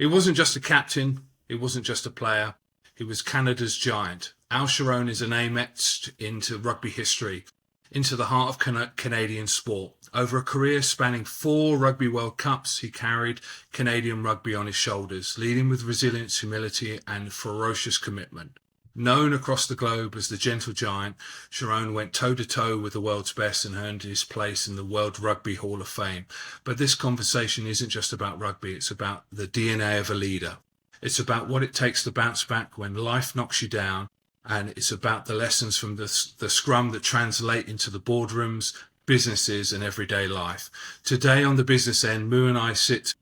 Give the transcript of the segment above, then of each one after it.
He wasn't just a captain, he wasn't just a player, he was Canada's giant. Al Charron is a name etched into rugby history, into the heart of Canadian sport. Over a career spanning 4 Rugby World Cups, he carried Canadian rugby on his shoulders, leading with resilience, humility and ferocious commitment. Known across the globe as the gentle giant, Charron went toe-to-toe with the world's best and earned his place in the World Rugby Hall of Fame. But this conversation isn't just about rugby, it's about the DNA of a leader. It's about what it takes to bounce back when life knocks you down, and it's about the lessons from the scrum that translate into the boardrooms, businesses and everyday life. Today on the business end, Moo and I sit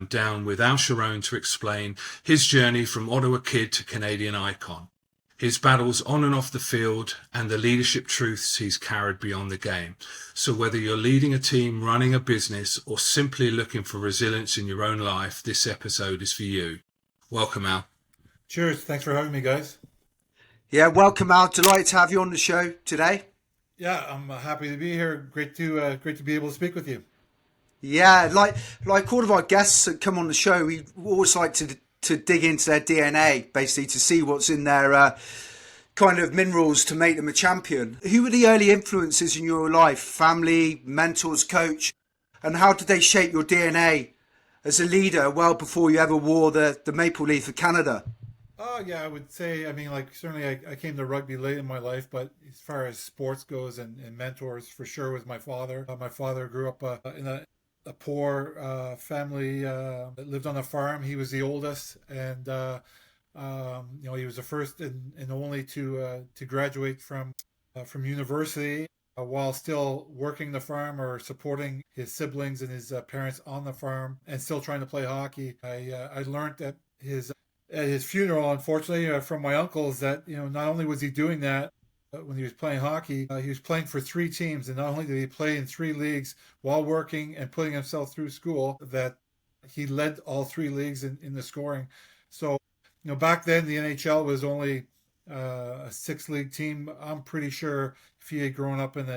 down with Al Charron to explain his journey from Ottawa kid to Canadian icon, his battles on and off the field, and the leadership truths he's carried beyond the game. So whether you're leading a team, running a business, or simply looking for resilience in your own life, this episode is for you. Welcome, Al. Cheers. Thanks for having me, guys. Yeah, welcome, Al. Delighted to have you on the show today. Yeah, I'm happy to be here. Great to be able to speak with you. Yeah, like all of our guests that come on the show, we always like to dig into their DNA, basically, to see what's in their kind of minerals to make them a champion. Who were the early influences in your life? Family, mentors, coach? And how did they shape your DNA as a leader well before you ever wore the maple leaf of Canada? Oh, yeah, I would say, I mean, like, certainly I came to rugby late in my life, but as far as sports goes and mentors, for sure, was my father. My father grew up in a poor family that lived on a farm. He was the oldest, and he was the first and only to graduate from university while still working the farm or supporting his siblings and his parents on the farm and still trying to play hockey. I learned at his funeral, unfortunately, from my uncles that not only was he doing that when he was playing hockey, he was playing for 3 teams, and not only did he play in 3 leagues while working and putting himself through school, that he led all 3 leagues in the scoring. So, back then the NHL was only a 6-league team. I'm pretty sure if he had grown up in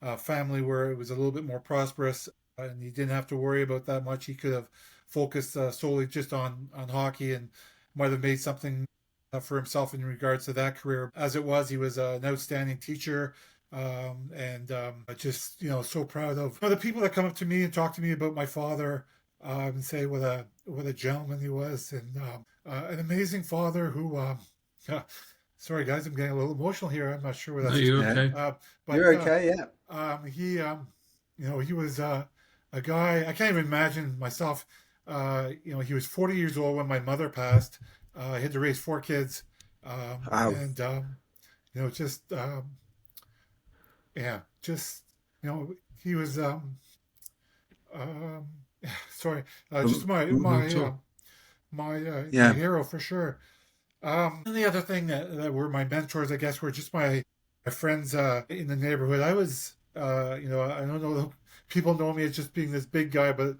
a family where it was a little bit more prosperous and he didn't have to worry about that much, he could have focused solely just on hockey and might have made something for himself in regards to that career. As it was, he was an outstanding teacher, and just so proud of the people that come up to me and talk to me about my father, and say what a gentleman he was, and an amazing father who sorry guys, I'm getting a little emotional here. I'm not sure where that's. No, you're okay. But you're okay, yeah. He was a guy I can't even imagine myself. He was 40 years old when my mother passed. I had to raise 4 kids. Wow. And, he was, sorry, just my hero for sure. And the other thing that were my mentors, I guess, were just my friends in the neighborhood. I was, I don't know, people know me as just being this big guy, but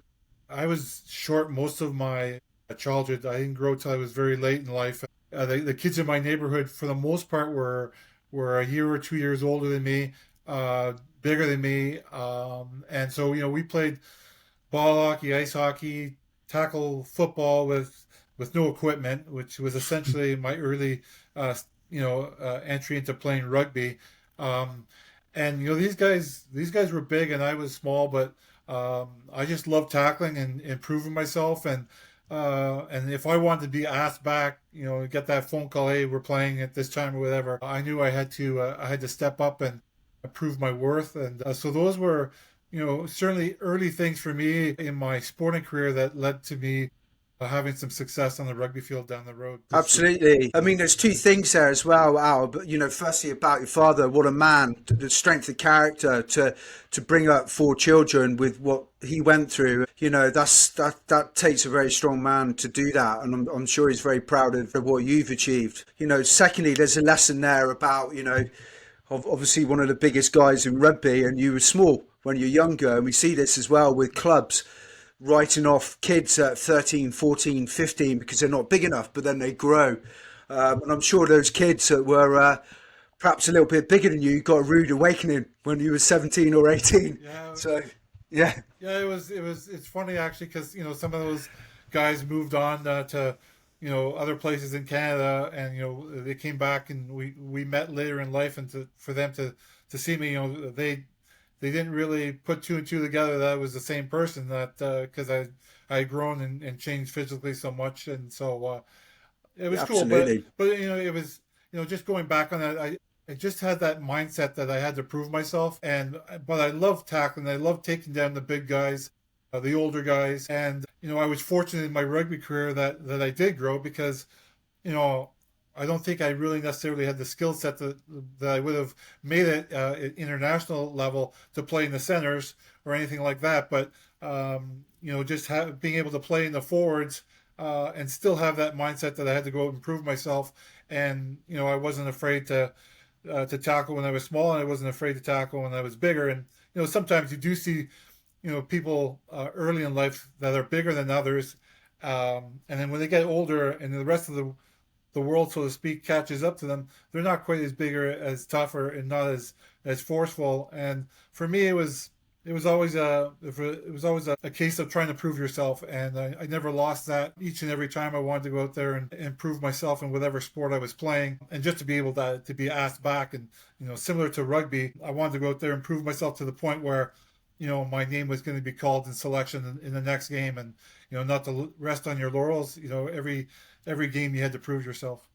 I was short most of my childhood. I didn't grow till I was very late in life. The kids in my neighborhood, for the most part, were a year or 2 years older than me, bigger than me, and so we played ball hockey, ice hockey, tackle football with no equipment, which was essentially my early entry into playing rugby. And these guys were big and I was small, but I just loved tackling and improving myself. And if I wanted to be asked back, get that phone call, hey, we're playing at this time or whatever, I knew I had to step up and prove my worth. And so those were, certainly early things for me in my sporting career that led to me having some success on the rugby field down the road. Absolutely. I mean, there's 2 things there as well, Al. But firstly about your father, what a man! The strength of character to bring up 4 children with what he went through. That takes a very strong man to do that, and I'm sure he's very proud of what you've achieved. Secondly, there's a lesson there about obviously one of the biggest guys in rugby, and you were small when you're younger, and we see this as well with clubs writing off kids at 13, 14, 15 because they're not big enough, but then they grow. And I'm sure those kids that were perhaps a little bit bigger than you got a rude awakening when you were 17 or 18. Yeah. So, yeah. Yeah, it's funny actually because, some of those guys moved on to other places in Canada, and they came back, and we met later in life, and for them to see me, they didn't really put two and two together that I was the same person, that because I had grown and changed physically so much, and so it was Yeah, cool. But absolutely. it was just going back on that. I just had that mindset that I had to prove myself, but I love tackling. I love taking down the big guys, the older guys, and I was fortunate in my rugby career that I did grow, because you know I don't think I really necessarily had the skill set that I would have made it at international level to play in the centers or anything like that. But just being able to play in the forwards and still have that mindset that I had to go out and prove myself, and I wasn't afraid to tackle when I was small, and I wasn't afraid to tackle when I was bigger. And sometimes you do see people early in life that are bigger than others, and then when they get older and the rest of the world, so to speak, catches up to them, they're not quite as big or as tougher and not as forceful. And for me, it was always a case of trying to prove yourself, and I never lost that. Each and every time I wanted to go out there and prove myself in whatever sport I was playing, and just to be able to be asked back, and similar to rugby, I wanted to go out there and prove myself to the point where my name was going to be called in selection in the next game, and not to rest on your laurels. Every game you had to prove yourself.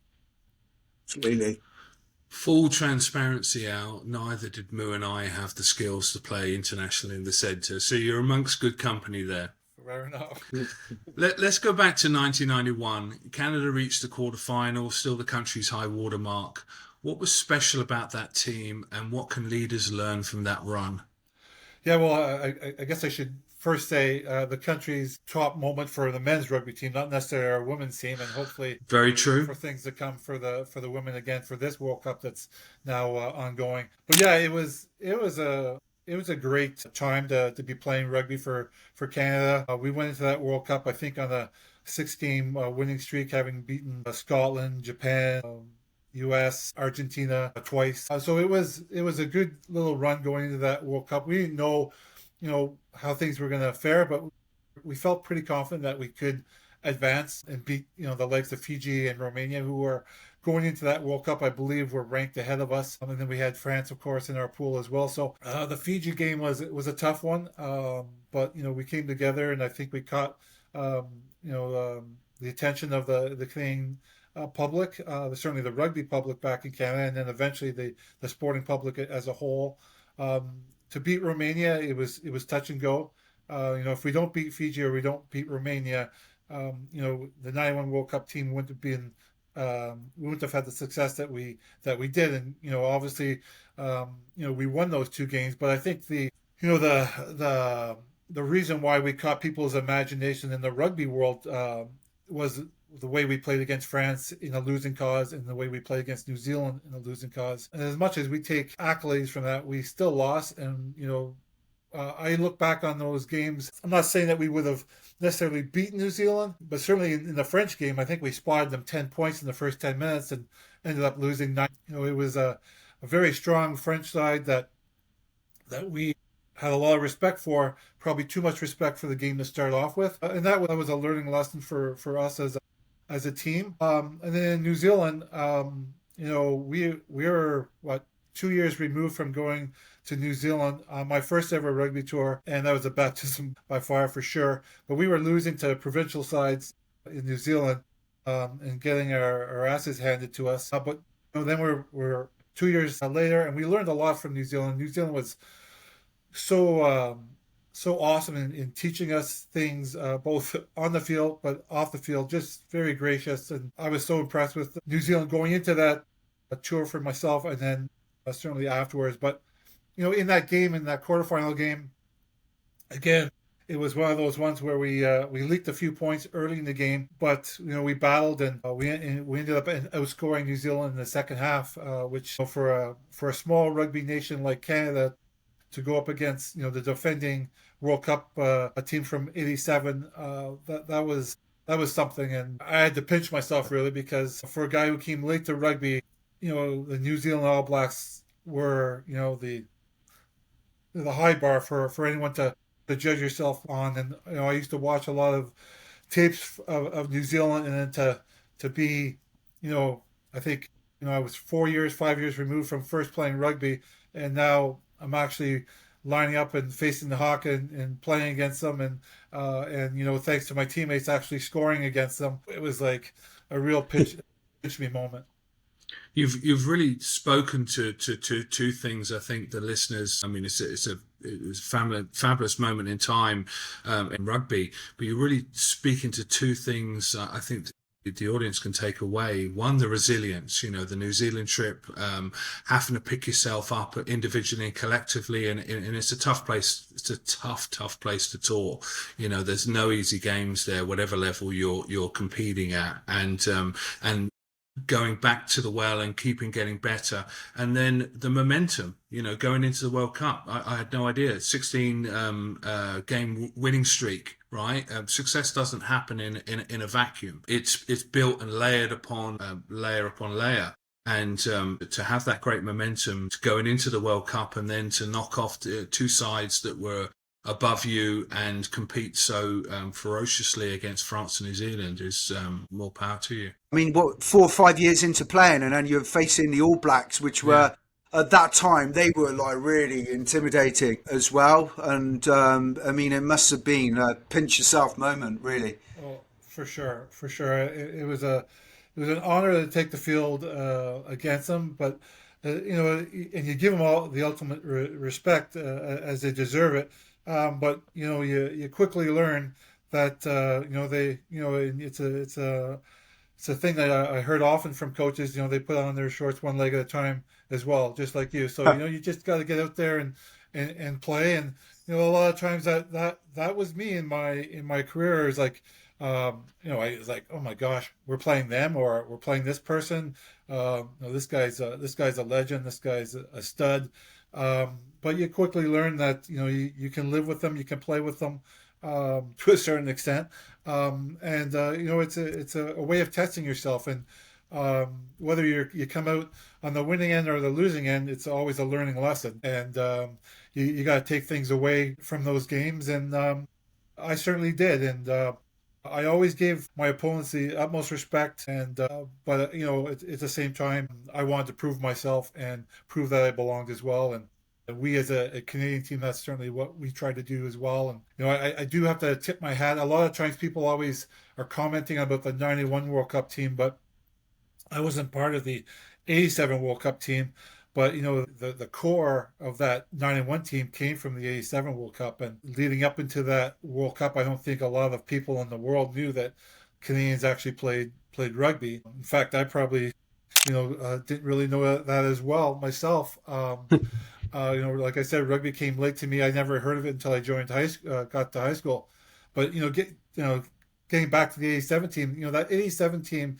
Absolutely. Full transparency, Al, neither did Moo and I have the skills to play internationally in the centre, so you're amongst good company there. Fair enough. Let's go back to 1991. Canada reached the quarterfinal, still the country's high water mark. What was special about that team, and what can leaders learn from that run? Yeah, well, I guess I should first say the country's top moment for the men's rugby team, not necessarily our women's team, and hopefully Very true. for things to come for the women again for this World Cup that's now ongoing. But yeah, it was a great time to be playing rugby for Canada. We went into that World Cup, I think, on a 6-game winning streak, having beaten Scotland, Japan, U.S., Argentina twice. So it was a good little run going into that World Cup. We didn't know, how things were going to fare, but we felt pretty confident that we could advance and beat, the likes of Fiji and Romania, who were going into that World Cup, I believe, were ranked ahead of us. And then we had France, of course, in our pool as well. So the Fiji game was a tough one, but we came together, and I think we caught the attention of the Canadian public, certainly the rugby public back in Canada, and then eventually the sporting public as a whole. To beat Romania, it was touch and go. If we don't beat Fiji or we don't beat Romania, the '91 World Cup team wouldn't have been we wouldn't have had the success that we did. And obviously, we won those two games. But I think the reason why we caught people's imagination in the rugby world was the way we played against France in a losing cause, and the way we played against New Zealand in a losing cause. And as much as we take accolades from that, we still lost. And I look back on those games. I'm not saying that we would have necessarily beaten New Zealand, but certainly in the French game, I think we spotted them 10 points in the first 10 minutes and ended up losing 9. It was a very strong French side that we had a lot of respect for, probably too much respect for the game to start off with. And that was a learning lesson for us as a team. And then in New Zealand, we were, 2 years removed from going to New Zealand on my first ever rugby tour, and that was a baptism by fire for sure. But we were losing to provincial sides in New Zealand, and getting our asses handed to us. But then we're 2 years later, and we learned a lot from New Zealand. New Zealand was so awesome in teaching us things, both on the field but off the field. Just very gracious, and I was so impressed with New Zealand going into that tour for myself, and then certainly afterwards. But in that game, in that quarterfinal game, again, it was one of those ones where we leaked a few points early in the game, but we battled, and we ended up outscoring New Zealand in the second half, which for a small rugby nation like Canada to go up against the defending World Cup a team from '87, that was something. And I had to pinch myself, really, because for a guy who came late to rugby, the New Zealand All Blacks were the high bar for anyone to judge yourself on. And I used to watch a lot of tapes of New Zealand, and then to be, I think, I was 4 years, 5 years removed from first playing rugby, and now I'm actually lining up and facing the Hawk and playing against them, and thanks to my teammates actually scoring against them. It was like a real pinch me moment. You've really spoken to two things. I think the listeners. I mean, it was a fabulous moment in time in rugby, but you're really speaking to two things. I think the audience can take away. One, the resilience. The New Zealand trip, having to pick yourself up individually and collectively, and it's a tough place. It's a tough place to tour. There's no easy games there, whatever level you're competing at, and going back to the well and keeping getting better, and then the momentum, going into the World Cup. I had no idea. 16 game winning streak, right? Success doesn't happen in a vacuum. It's built and layered upon layer upon layer. And to have that great momentum to going into the World Cup, and then to knock off two sides that were above you and compete so ferociously against France and New Zealand is more power to you. I mean, what, 4 or 5 years into playing, and then you're facing the All Blacks, which were at that time they were like really intimidating as well. And I mean, it must have been a pinch yourself moment, really. Oh, for sure, for sure. It was an honor to take the field against them, but and you give them all the ultimate respect as they deserve it. But you quickly learn that it's a thing that I heard often from coaches. They put on their shorts one leg at a time as well, just like you. So you just got to get out there and play. And a lot of times that was me in my career. Is like I was like, oh my gosh, we're playing them, or we're playing this person. This guy's a legend. This guy's a stud. But you quickly learn that you can live with them, you can play with them to a certain extent, and it's a way of testing yourself, and whether you come out on the winning end or the losing end, it's always a learning lesson, and you got to take things away from those games, and I certainly did, and I always gave my opponents the utmost respect, and but at the same time, I wanted to prove myself and prove that I belonged as well. And we as a Canadian team, that's certainly what we try to do as well. And I do have to tip my hat. A lot of times, people always are commenting about the '91 World Cup team, but I wasn't part of the '87 World Cup team. But the core of that '91 team came from the '87 World Cup, and leading up into that World Cup, I don't think a lot of people in the world knew that Canadians actually played rugby. In fact, I probably didn't really know that as well myself. Like I said, rugby came late to me. I never heard of it until I got to high school. But getting back to the '87 team, that '87 team.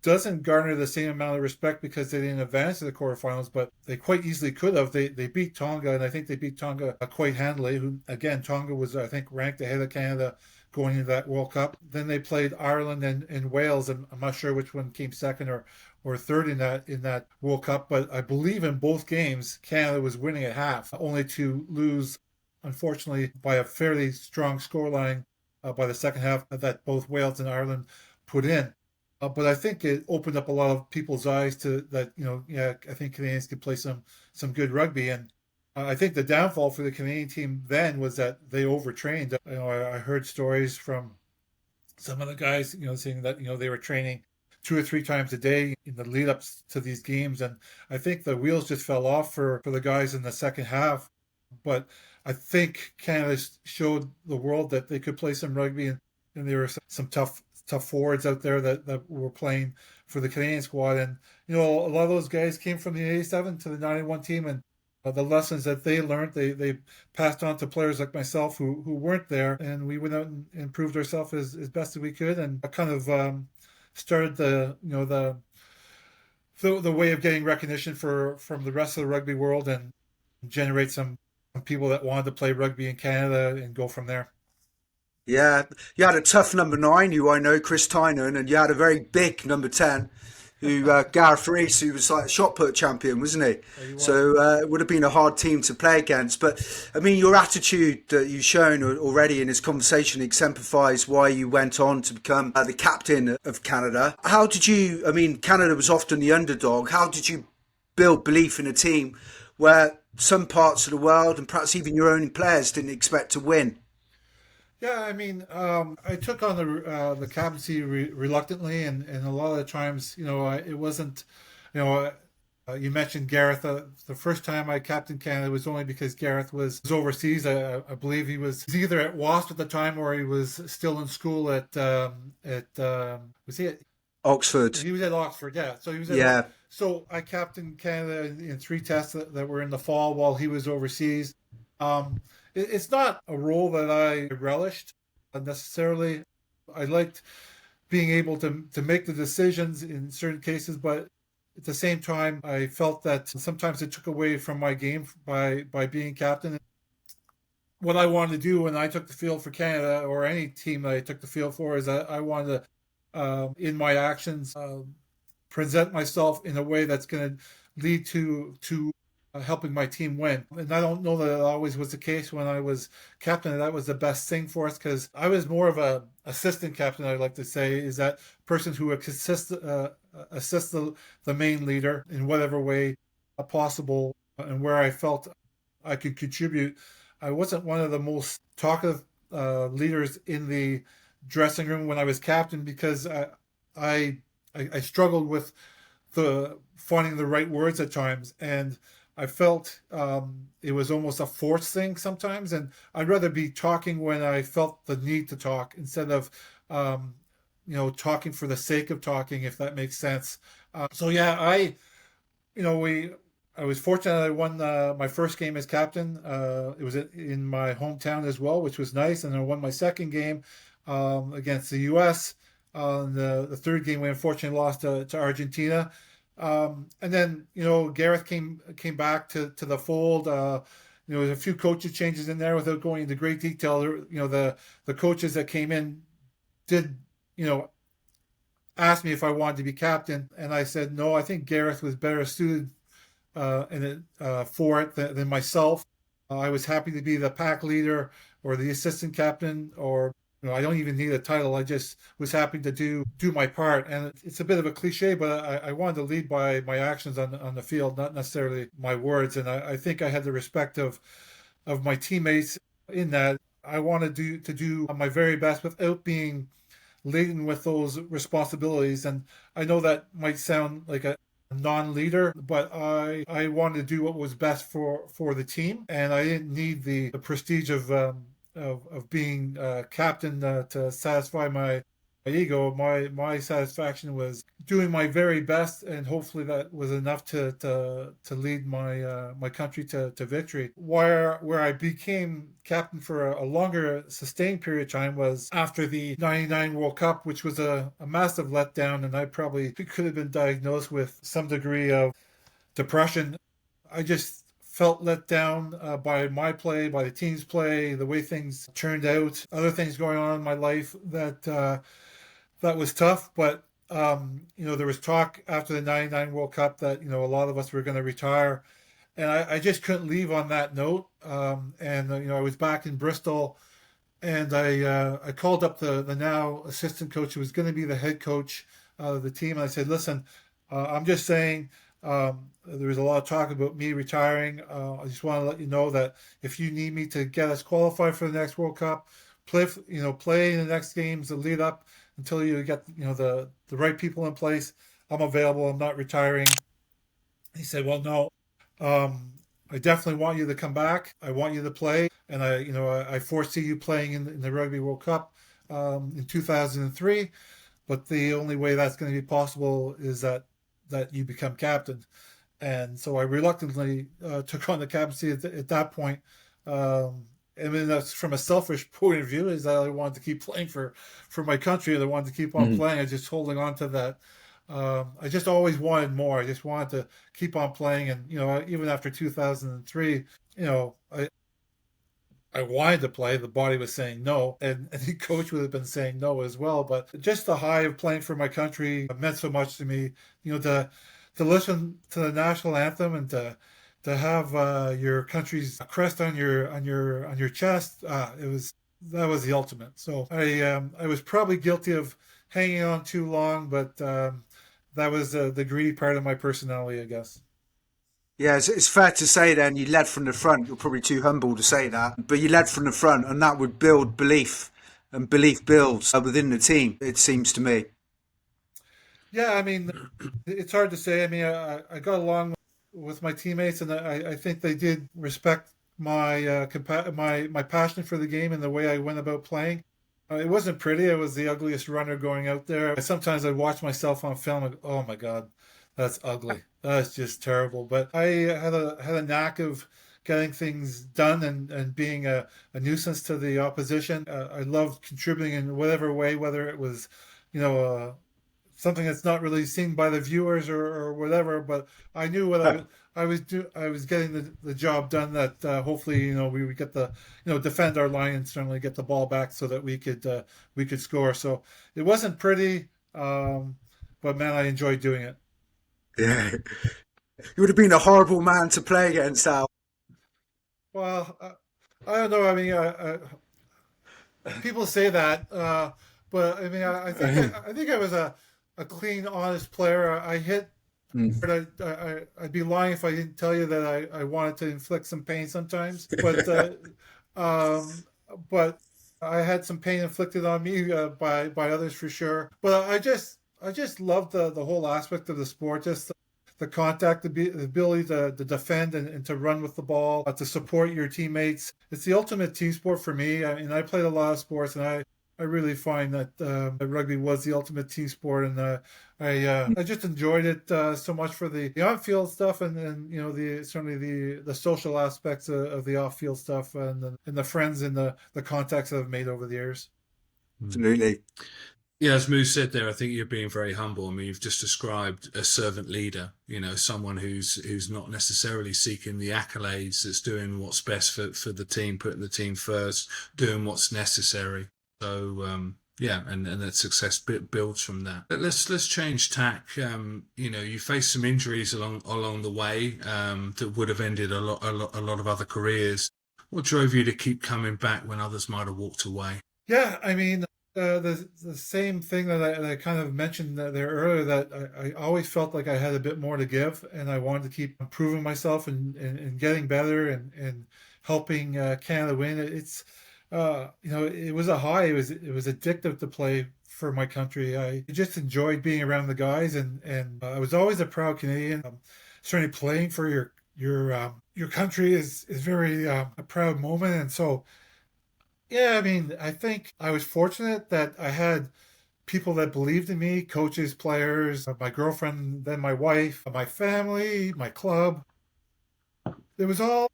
Doesn't garner the same amount of respect because they didn't advance to the quarterfinals, but they quite easily could have. They beat Tonga, and I think they beat Tonga quite handily. Who again, Tonga was, I think, ranked ahead of Canada going into that World Cup. Then they played Ireland and Wales, and I'm not sure which one came second or third in that World Cup, but I believe in both games Canada was winning at half, only to lose, unfortunately, by a fairly strong scoreline by the second half that both Wales and Ireland put in. But I think it opened up a lot of people's eyes to that. I think Canadians could play some good rugby, and I think the downfall for the Canadian team then was that they overtrained. I heard stories from some of the guys, saying that they were training 2 or 3 times a day in the lead ups to these games, and I think the wheels just fell off for the guys in the second half. But I think Canada showed the world that they could play some rugby, and there were some tough forwards out there that were playing for the Canadian squad. And, a lot of those guys came from the '87 to the '91 team, and the lessons that they learned, they passed on to players like myself who weren't there. And we went out and improved ourselves as best as we could. And I kind of started the way of getting recognition from the rest of the rugby world, and generate some people that wanted to play rugby in Canada and go from there. Yeah, you had a tough number 9, I know, Chris Tynan, and you had a very big number 10 who Gareth Rees, who was like a shot put champion, wasn't he? He was. So it would have been a hard team to play against. But I mean, your attitude that you've shown already in this conversation exemplifies why you went on to become the captain of Canada. How did you? I mean, Canada was often the underdog. How did you build belief in a team where some parts of the world and perhaps even your own players didn't expect to win? Yeah, I mean, I took on the captaincy reluctantly, and a lot of the times, it wasn't, you know, you mentioned Gareth. The first time I captained Canada was only because Gareth was overseas. I believe he was either at WASP at the time or he was still in school was he at Oxford. he was at Oxford, yeah. So he was at Yeah. so I captained Canada in three tests that were in the fall while he was overseas. It's not a role that I relished necessarily. I liked being able to make the decisions in certain cases, but at the same time, I felt that sometimes it took away from my game by being captain. What I wanted to do when I took the field for Canada or any team that I took the field for is that I wanted to, in my actions, present myself in a way that's going to lead to helping my team win. And I don't know that it always was the case when I was captain. That was the best thing for us because I was more of a assistant captain. I like to say is that person who assists the main leader in whatever way possible and where I felt I could contribute. I wasn't one of the most talkative leaders in the dressing room when I was captain because I I struggled with the finding the right words at times, and I felt it was almost a forced thing sometimes. And I'd rather be talking when I felt the need to talk instead of talking for the sake of talking, if that makes sense. So yeah, we I was fortunate I won my first game as captain. It was in my hometown as well, which was nice. And I won my second game against the U.S. The third game, we unfortunately lost to Argentina. And then Gareth came back to the fold. There's a few coaches changes in there without going into great detail. The coaches that came in did ask me if I wanted to be captain, and I said no. I think Gareth was better suited for it than myself. I was happy to be the pack leader or the assistant captain, or I don't even need a title. I just was happy to do my part. And it's a bit of a cliche, but I wanted to lead by my actions on the field, not necessarily my words. And I think I had the respect of my teammates in that. I wanted to do my very best without being laden with those responsibilities. And I know that might sound like a non-leader, but I wanted to do what was best for the team, and I didn't need the prestige of being captain to satisfy my ego. My satisfaction was doing my very best, and hopefully that was enough to lead my country to victory. Where I became captain for a longer sustained period of time was after the '99 World Cup, which was a massive letdown, and I probably could have been diagnosed with some degree of depression. I just felt let down by my play, by the team's play, the way things turned out, other things going on in my life that was tough. But there was talk after the '99 World Cup that a lot of us were going to retire, and I just couldn't leave on that note. I was back in Bristol, and I called up the now assistant coach who was going to be the head coach of the team, and I said, "Listen, I'm just saying." There was a lot of talk about me retiring. I just want to let you know that if you need me to get us qualified for the next World Cup, play in the next games, the lead up until you get the right people in place, I'm available. I'm not retiring. He said, "Well, no, I definitely want you to come back. I want you to play, and I foresee you playing in the Rugby World Cup in 2003. But the only way that's going to be possible is that you become captain." And so I reluctantly took on the captaincy at that point. I mean, that's from a selfish point of view, is that I wanted to keep playing for my country, and I wanted to keep on playing. I just holding on to that. I just always wanted more. I just wanted to keep on playing, and even after 2003, I I wanted to play. The body was saying no, and the coach would have been saying no as well. But just the high of playing for my country meant so much to me. To listen to the national anthem and to have your country's crest on your chest. That was the ultimate. So I was probably guilty of hanging on too long, but that was the greedy part of my personality, I guess. Yeah, it's fair to say then you led from the front. You're probably too humble to say that, but you led from the front, and that would build belief, and belief builds within the team, it seems to me. Yeah, I mean, it's hard to say. I mean, I got along with my teammates, and I think they did respect my passion for the game and the way I went about playing. It wasn't pretty. I was the ugliest runner going out there. Sometimes I'd watch myself on film and go, oh my God, that's ugly. That's just terrible. But I had a knack of getting things done and being a nuisance to the opposition. I loved contributing in whatever way, whether it was, you know, something that's not really seen by the viewers or whatever. But I knew what I was getting the job done. That hopefully we would get the defend our line and certainly get the ball back so that we could score. So it wasn't pretty, but man, I enjoyed doing it. Yeah, you would have been a horrible man to play against, Al. Well, I don't know. I mean, people say that, but I mean, I think I was a clean, honest player. I hit, but I'd be lying if I didn't tell you that I wanted to inflict some pain sometimes. Um, but I had some pain inflicted on me by others for sure. But I just loved the whole aspect of the sport, just the contact, the ability to defend and to run with the ball, to support your teammates. It's the ultimate team sport for me. I mean, I played a lot of sports, and I really find that rugby was the ultimate team sport, and I just enjoyed it so much for the on-field stuff, and the certainly the social aspects of the off-field stuff, and the friends and the contacts that I've made over the years. Absolutely. Yeah, as Moose said there, I think you're being very humble. I mean, you've just described a servant leader, someone who's not necessarily seeking the accolades, that's doing what's best for the team, putting the team first, doing what's necessary. So, yeah, and that success builds from that. But let's change tack. You faced some injuries along the way that would have ended a lot of other careers. What drove you to keep coming back when others might have walked away? Yeah, I mean, the same thing that I kind of mentioned there earlier, that I always felt like I had a bit more to give, and I wanted to keep improving myself and getting better and helping Canada win. It was a high. It was addictive to play for my country. I just enjoyed being around the guys, and I was always a proud Canadian. Certainly playing for your country is very a proud moment, and so. Yeah, I mean, I think I was fortunate that I had people that believed in me, coaches, players, my girlfriend, then my wife, my family, my club. It was all,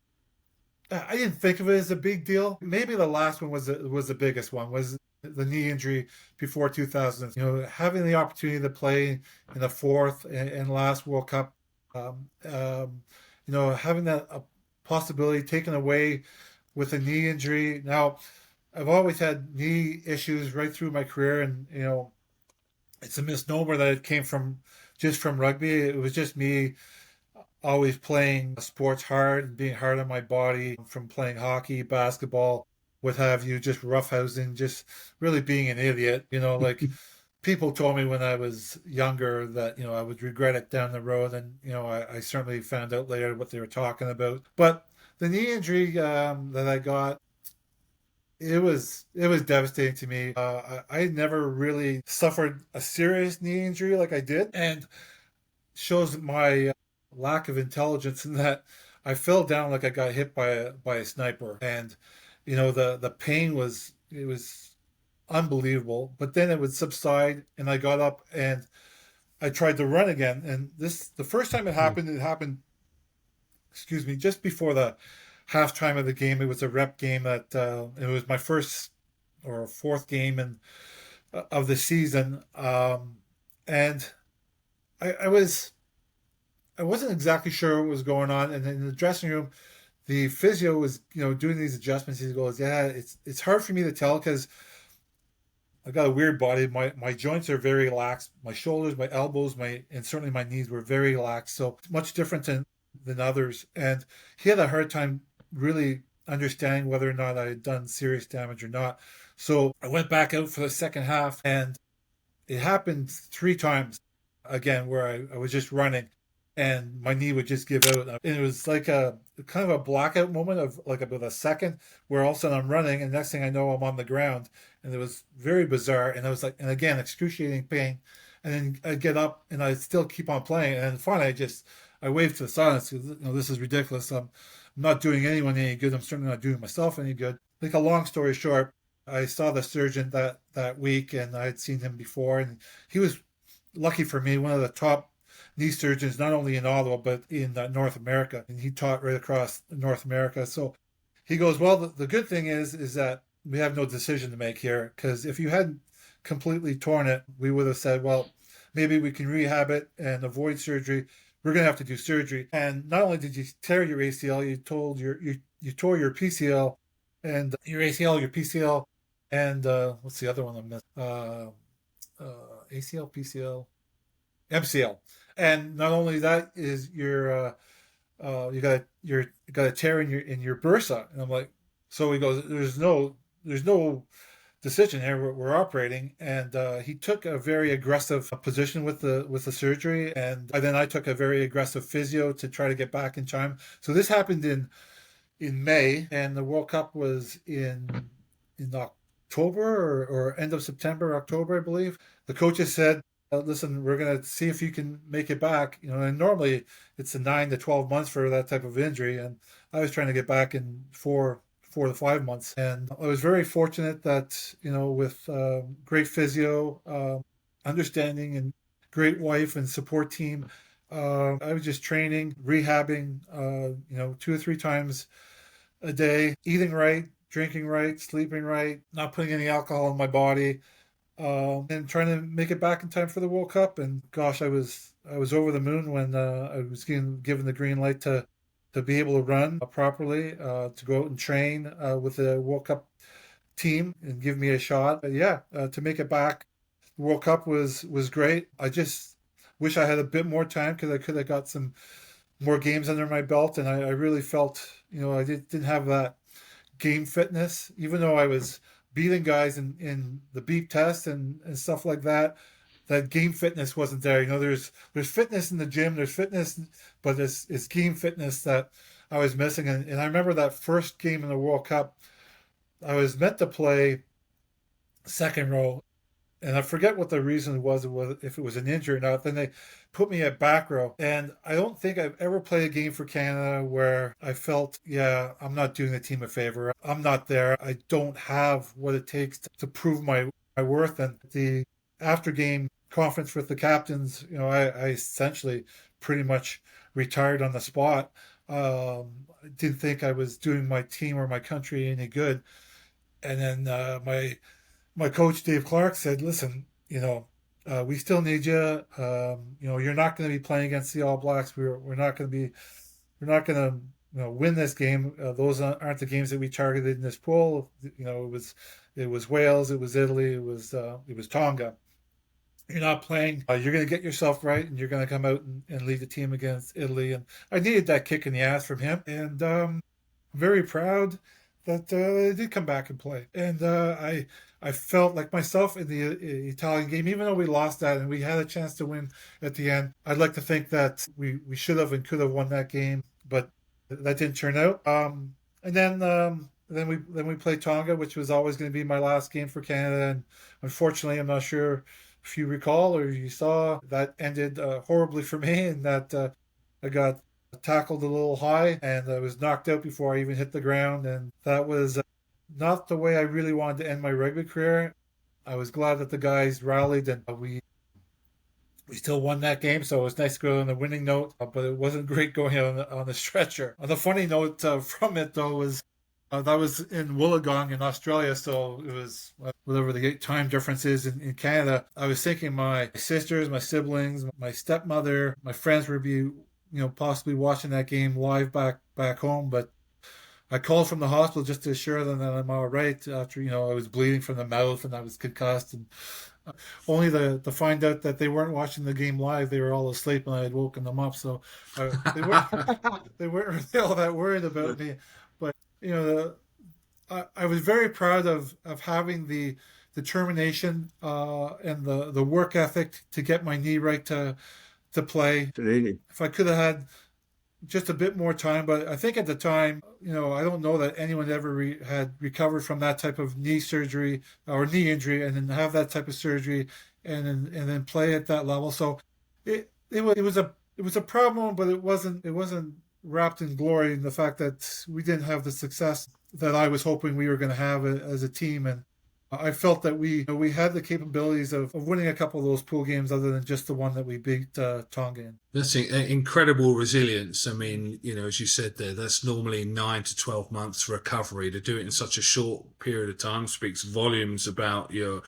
I didn't think of it as a big deal. Maybe the last one was the biggest one, was the knee injury before 2000. Having the opportunity to play in the fourth and last World Cup, having that possibility taken away with a knee injury. Now, I've always had knee issues right through my career, and it's a misnomer that it came from rugby. It was just me always playing sports hard and being hard on my body from playing hockey, basketball, what have you, just roughhousing, just really being an idiot. Like people told me when I was younger that I would regret it down the road, and I certainly found out later what they were talking about. But the knee injury that I got, it was devastating to me. I never really suffered a serious knee injury like I did, and shows my lack of intelligence in that I fell down like I got hit by a sniper, and the pain was unbelievable. But then it would subside, and I got up and I tried to run again. And the first time it happened, excuse me, just before the halftime of the game. It was a rep game that it was my first or fourth game of the season, and I wasn't exactly sure what was going on. And in the dressing room, the physio was, doing these adjustments. He goes, yeah, it's hard for me to tell because I got a weird body. My joints are very lax. My shoulders, my elbows, and certainly my knees were very lax. So much different than others. And he had a hard time really understanding whether or not I had done serious damage or not. So I went back out for the second half, and it happened 3 times again where I was just running and my knee would just give out. And it was like a kind of a blackout moment of like about a second where all of a sudden I'm running and next thing I know I'm on the ground. And it was very bizarre. And I was like, and again, excruciating pain. And then I get up and I still keep on playing. And then finally I waved to the silence. This is ridiculous. I'm not doing anyone any good. I'm certainly not doing myself any good. Like a long story short, I saw the surgeon that week and I had seen him before. And he was, lucky for me, one of the top knee surgeons, not only in Ottawa, but in North America. And he taught right across North America. So he goes, well, the good thing is that we have no decision to make here. Because if you hadn't completely torn it, we would have said, well, maybe we can rehab it and avoid surgery. We're going to have to do surgery. And not only did you tear your ACL, you tore your PCL and your ACL, your PCL, and what's the other one I missed? ACL, PCL, MCL. And not only that is you got a tear in your bursa. And I'm like, so he goes, there's no decision here. We're operating, and he took a very aggressive position with the surgery, and then I took a very aggressive physio to try to get back in time. So this happened in May, and the World Cup was in October or end of September, October, I believe. The coaches said, listen, we're going to see if you can make it back. And normally it's a 9 to 12 months for that type of injury. And I was trying to get back in 4 to 5 months. And I was very fortunate that, with great physio, understanding, and great wife and support team, I was just training, rehabbing, 2 or 3 times a day, eating right, drinking right, sleeping right, not putting any alcohol in my body, and trying to make it back in time for the World Cup. And gosh, I was over the moon when I was given the green light to be able to run properly, to go out and train with the World Cup team and give me a shot. But yeah, to make it back, the World Cup was great. I just wish I had a bit more time because I could have got some more games under my belt, and I really felt I didn't have that game fitness, even though I was beating guys in the beep test and stuff like that. That game fitness wasn't there. There's fitness in the gym, there's fitness, but it's game fitness that I was missing. And I remember that first game in the World Cup, I was meant to play second row, and I forget what the reason was if it was an injury or not. Then they put me at back row. And I don't think I've ever played a game for Canada where I felt, yeah, I'm not doing the team a favor. I'm not there. I don't have what it takes to prove my worth. And the after game conference with the captains, I essentially pretty much retired on the spot. I didn't think I was doing my team or my country any good. And then my coach, Dave Clark, said, listen, we still need you. You're not going to be playing against the All Blacks. We're not going to win this game. Those aren't the games that we targeted in this pool. It was Wales, it was Italy, it was Tonga. You're not playing. You're going to get yourself right, and you're going to come out and lead the team against Italy. And I needed that kick in the ass from him, and I'm very proud that I did come back and play. And I felt like myself in the Italian game, even though we lost that and we had a chance to win at the end. I'd like to think that we should have and could have won that game, but that didn't turn out. And then we played Tonga, which was always going to be my last game for Canada. And unfortunately, I'm not sure if you recall or you saw, that ended horribly for me, and that I got tackled a little high and I was knocked out before I even hit the ground. And that was not the way I really wanted to end my rugby career. I was glad that the guys rallied and we still won that game, so it was nice to go on the winning note, but it wasn't great going out on the stretcher. On the funny note from it, though, was that was in Wollongong in Australia, so it was whatever the time difference is in Canada. I was thinking my sisters, my siblings, my stepmother, my friends would be, possibly watching that game live back home, but I called from the hospital just to assure them that I'm all right after, I was bleeding from the mouth and I was concussed, and only to find out that they weren't watching the game live. They were all asleep and I had woken them up. So they weren't they weren't really all that worried about me. But you know, I was very proud of having the determination and the work ethic to get my knee right to play. Absolutely. If I could have had just a bit more time, but I think at the time, I don't know that anyone ever had recovered from that type of knee surgery or knee injury, and then have that type of surgery, and then play at that level. So it was a problem, but it wasn't wrapped in glory in the fact that we didn't have the success that I was hoping we were going to have as a team. And I felt that we had the capabilities of winning a couple of those pool games, other than just the one that we beat Tonga in. That's incredible resilience. I mean, as you said there, that's normally 9 to 12 months recovery. To do it in such a short period of time speaks volumes about your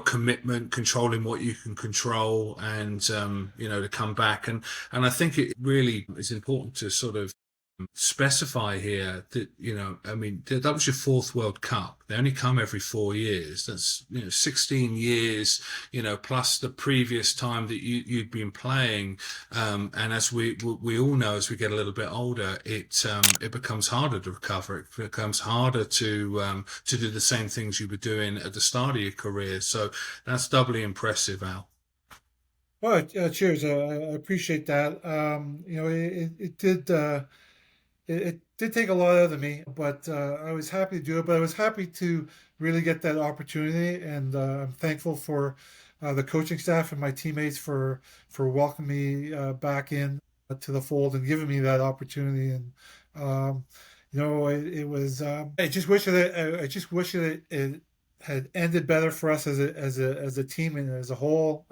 commitment, controlling what you can control, and to come back. And I think it really is important to sort of specify here that I mean, that was your fourth World Cup. They only come every 4 years. That's 16 years, plus the previous time that you'd been playing. And as we all know, as we get a little bit older, it becomes harder to recover. It becomes harder to do the same things you were doing at the start of your career. So that's doubly impressive, Al. Well, cheers. I appreciate that. It did. It did take a lot out of me, but I was happy to do it. But I was happy to really get that opportunity, and I'm thankful for the coaching staff and my teammates for welcoming me back in to the fold and giving me that opportunity. And it was. I just wish that it had ended better for us as a team and as a whole.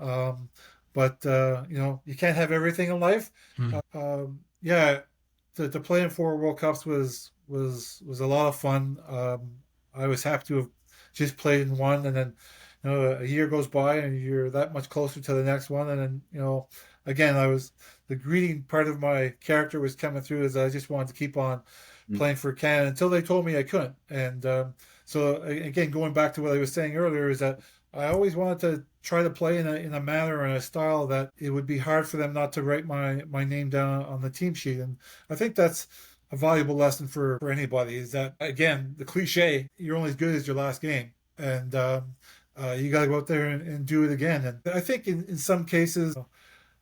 But you can't have everything in life. Yeah. To play in 4 World Cups was a lot of fun. I was happy to have just played in one, and then a year goes by and you're that much closer to the next one, and then again, the greedy part of my character was coming through, as I just wanted to keep on playing for Canada until they told me I couldn't. And so again, going back to what I was saying earlier, is that I always wanted to try to play in a manner and a style that it would be hard for them not to write my name down on the team sheet. And I think that's a valuable lesson for anybody, is that, again, the cliche, you're only as good as your last game. And you got to go out there and do it again. And I think in some cases,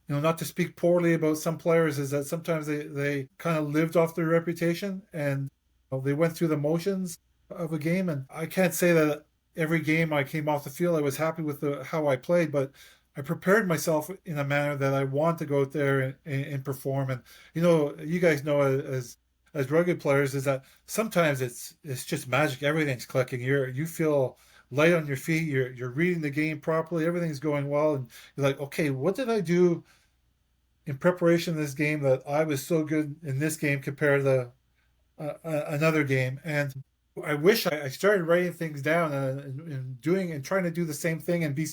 not to speak poorly about some players, is that sometimes they kind of lived off their reputation, and they went through the motions of a game. And I can't say that every game I came off the field I was happy with how I played, but I prepared myself in a manner that I want to go out there and perform. And you guys know, as rugby players, is that sometimes it's just magic. Everything's clicking. You feel light on your feet. You're reading the game properly. Everything's going well, and you're like, okay, what did I do in preparation of this game that I was so good in this game compared to another game? And I wish I started writing things down and doing and trying to do the same thing and be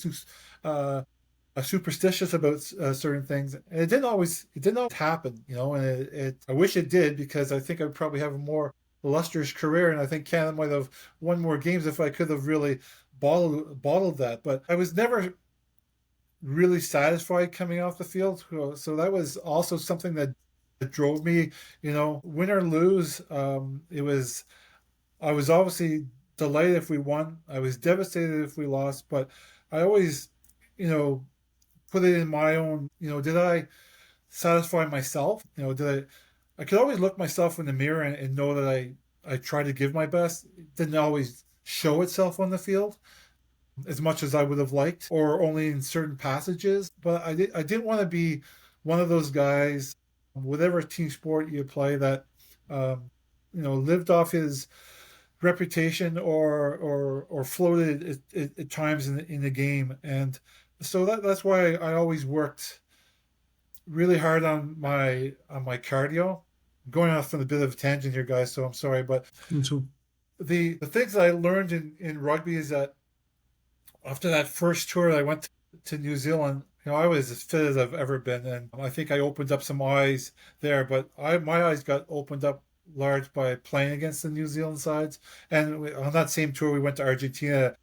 superstitious about certain things. And it didn't always happen, And I wish it did, because I think I'd probably have a more illustrious career, and I think Canada might have won more games if I could have really bottled that. But I was never really satisfied coming off the field, so that was also something that drove me. Win or lose, I was obviously delighted if we won. I was devastated if we lost, but I always, put it in my own, did I satisfy myself? I could always look myself in the mirror and know that I tried to give my best. It didn't always show itself on the field as much as I would have liked, or only in certain passages. But I didn't want to be one of those guys, whatever team sport you play, that, lived off his reputation or floated at times in the game. And so that's why I always worked really hard on my cardio. I'm going off on a bit of a tangent here, guys, so I'm sorry. But the things that I learned in rugby is that after that first tour I went to New Zealand, I was as fit as I've ever been, and I think I opened up some eyes there. But my eyes got opened up large by playing against the New Zealand sides. And on that same tour, we went to Argentina.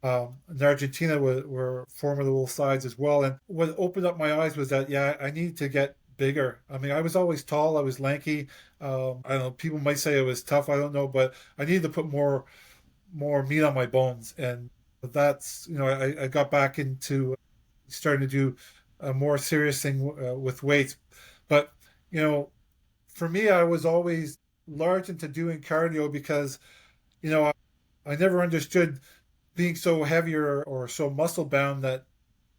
And Argentina were formidable sides as well. And what opened up my eyes was that, yeah, I need to get bigger. I mean, I was always tall, I was lanky. I don't know, people might say I was tough, I don't know, but I needed to put more meat on my bones. And that's, I got back into starting to do a more serious thing with weights. But, you know, for me, I was always large into doing cardio because, I never understood being so heavy or so muscle bound that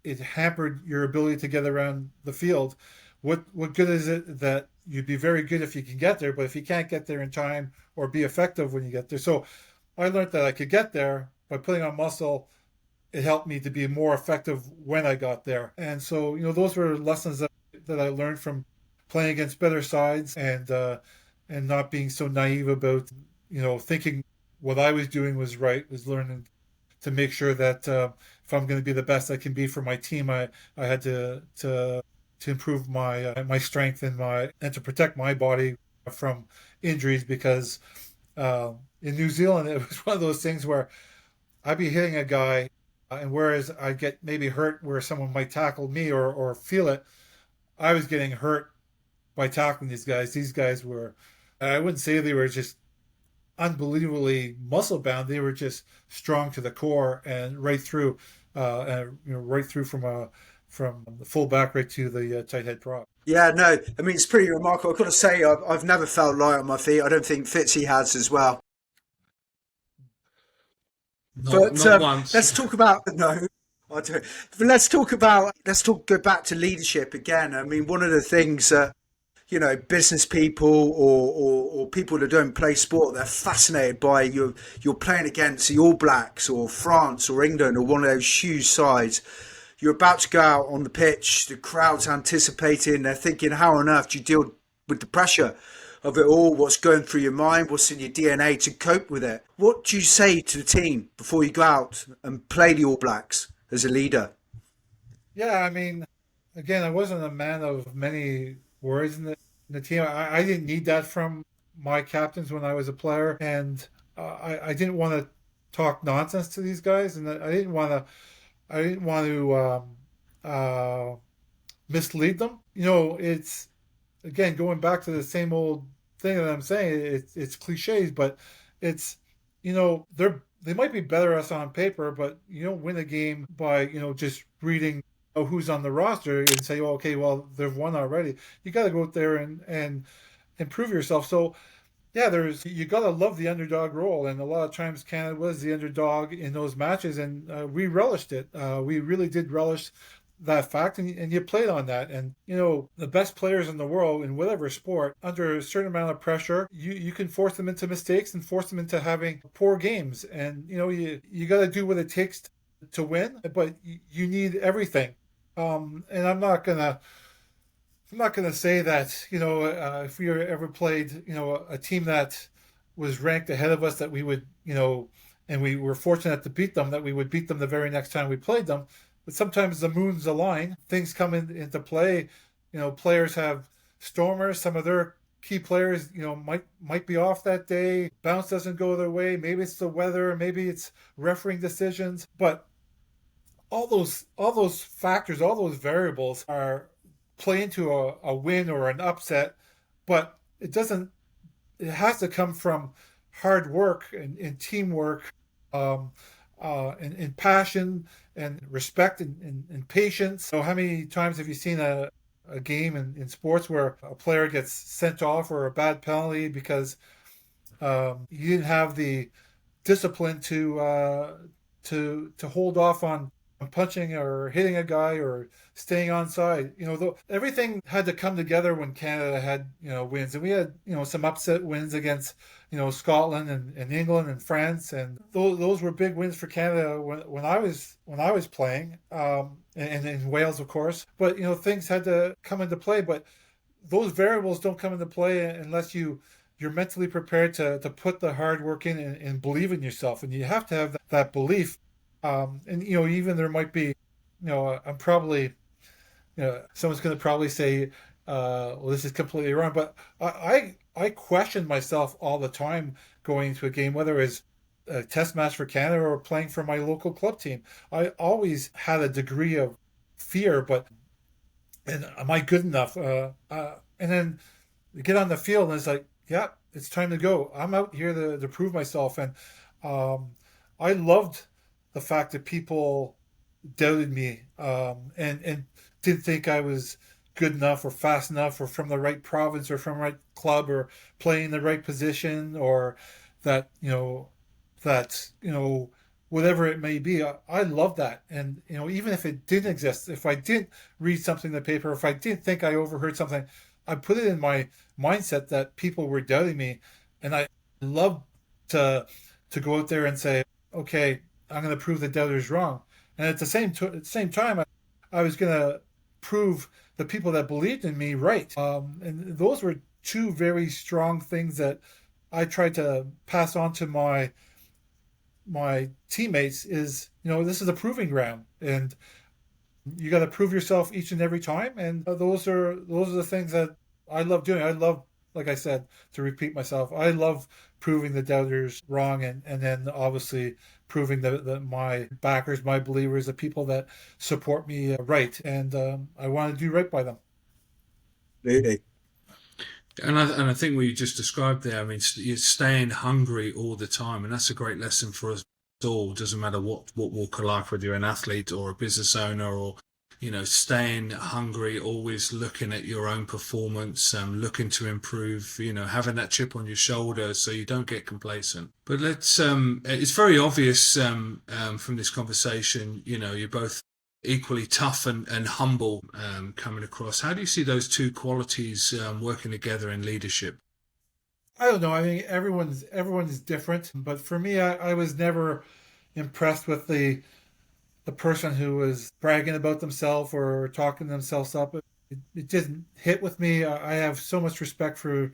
it hampered your ability to get around the field. What good is it that you'd be very good if you can get there, but if you can't get there in time or be effective when you get there? So I learned that I could get there by putting on muscle. It helped me to be more effective when I got there. And so, those were lessons that I learned from playing against better sides and not being so naive about, thinking what I was doing was right, was learning to make sure that if I'm going to be the best I can be for my team, I had to improve my strength and to protect my body from injuries because in New Zealand it was one of those things where I'd be hitting a guy and whereas I get maybe hurt where someone might tackle me or feel it, I was getting hurt by tackling these guys. These guys were, I wouldn't say they were just unbelievably muscle bound. They were just strong to the core and right through, right through from the full back right to the tight head prop. Yeah, no, I mean, it's pretty remarkable. I've got to say, I've never felt light on my feet. I don't think Fitzy has as well. Not But not once. let's talk about no. I don't. But let's talk. Go back to leadership again. I mean, one of the things that business people or people that don't play sport, they're fascinated by you're playing against the All Blacks or France or England or one of those huge sides. You're about to go out on the pitch, the crowd's anticipating, they're thinking, how on earth do you deal with the pressure of it all? What's going through your mind? What's in your DNA to cope with it? What do you say to the team before you go out and play the All Blacks as a leader? Yeah, I mean, again, I wasn't a man of many words in the team. I didn't need that from my captains when I was a player, and I didn't want to talk nonsense to these guys, and I didn't want to mislead them. It's again going back to the same old thing that I'm saying. It's cliches, but it's they might be better us on paper, but you don't win a game by just reading who's on the roster and say, oh, okay, well they've won already. You got to go out there and improve yourself. So yeah, you got to love the underdog role, and a lot of times Canada was the underdog in those matches, and we relished it. We really did relish that fact, and you played on that. And the best players in the world in whatever sport, under a certain amount of pressure, you can force them into mistakes and force them into having poor games. And you got to do what it takes to win, but you need everything. And I'm not gonna say that if we ever played a team that was ranked ahead of us that we would and we were fortunate to beat them, that we would beat them the very next time we played them. But sometimes the moons align, things come into play. Players have stormers. Some of their key players might be off that day. Bounce doesn't go their way. Maybe it's the weather. Maybe it's refereeing decisions. But all those factors, all those variables are play into a win or an upset, but it has to come from hard work and teamwork, and passion and respect and patience. So how many times have you seen a game in sports where a player gets sent off or a bad penalty because you didn't have the discipline to hold off on punching or hitting a guy or staying on side. Everything had to come together when Canada had wins, and we had some upset wins against Scotland and England and France, and those were big wins for Canada when I was playing, and in Wales, of course. But things had to come into play, but those variables don't come into play unless you're mentally prepared to put the hard work in and believe in yourself, and you have to have that belief. And even there might be, I'm probably, someone's going to probably say well, this is completely wrong. But I questioned myself all the time going into a game, whether it was a test match for Canada or playing for my local club team. I always had a degree of fear, but and am I good enough? And then you get on the field and it's like, yeah, it's time to go. I'm out here to prove myself. And um, I loved the fact that people doubted me and didn't think I was good enough or fast enough or from the right province or from the right club or playing the right position or that, whatever it may be. I love that. And, even if it didn't exist, if I didn't read something in the paper, if I didn't think I overheard something, I put it in my mindset that people were doubting me. And I love to go out there and say, okay, I'm going to prove the doubters wrong. And at the same time, I was going to prove the people that believed in me right. And those were two very strong things that I tried to pass on to my teammates. Is this is a proving ground, and you got to prove yourself each and every time. And those are the things that I love doing. I love, like I said, to repeat myself, I love proving the doubters wrong, and then obviously proving that my backers, my believers, the people that support me right. And I want to do right by them. Absolutely. And I think what you just described there, I mean, you're staying hungry all the time, and that's a great lesson for us all. Doesn't matter what walk of life, whether you're an athlete or a business owner, or staying hungry, always looking at your own performance, looking to improve. Having that chip on your shoulder so you don't get complacent. But it's very obvious from this conversation. You're both equally tough and humble coming across. How do you see those two qualities working together in leadership? I don't know. I mean, everyone's different, but for me, I was never impressed with the person who was bragging about themselves or talking themselves up. It didn't hit with me. I have so much respect for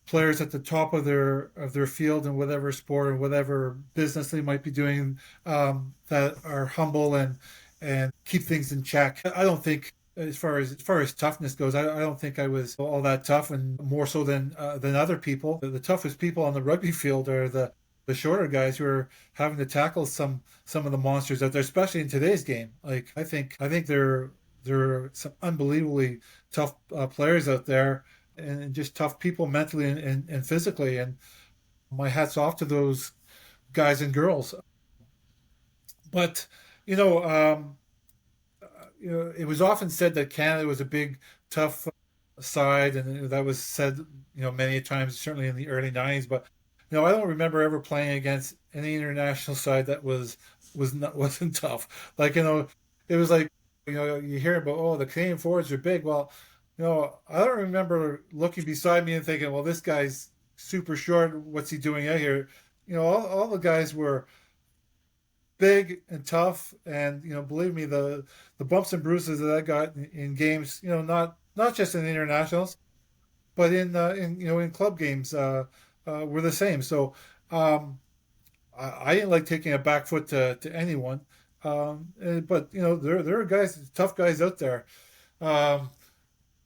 players at the top of their field in whatever sport or whatever business they might be doing, that are humble and keep things in check. I don't think, as far as toughness goes, I don't think I was all that tough, and more so than other people. The toughest people on the rugby field are the shorter guys who are having to tackle some of the monsters out there, especially in today's game. Like I think there are some unbelievably tough players out there, and just tough people mentally and physically. And my hats off to those guys and girls. But you know, um, it was often said that Canada was a big, tough side, and that was said, many times, certainly in the early '90s. But I don't remember ever playing against any international side that wasn't tough. Like it was like you hear about, oh, the Canadian forwards are big. Well, I don't remember looking beside me and thinking, well, this guy's super short. What's he doing out here? All the guys were big and tough, and believe me, the bumps and bruises that I got in games, not just in internationals, but in club games, were the same. So um, I didn't like taking a back foot to anyone, but there are guys, tough guys out there. Um,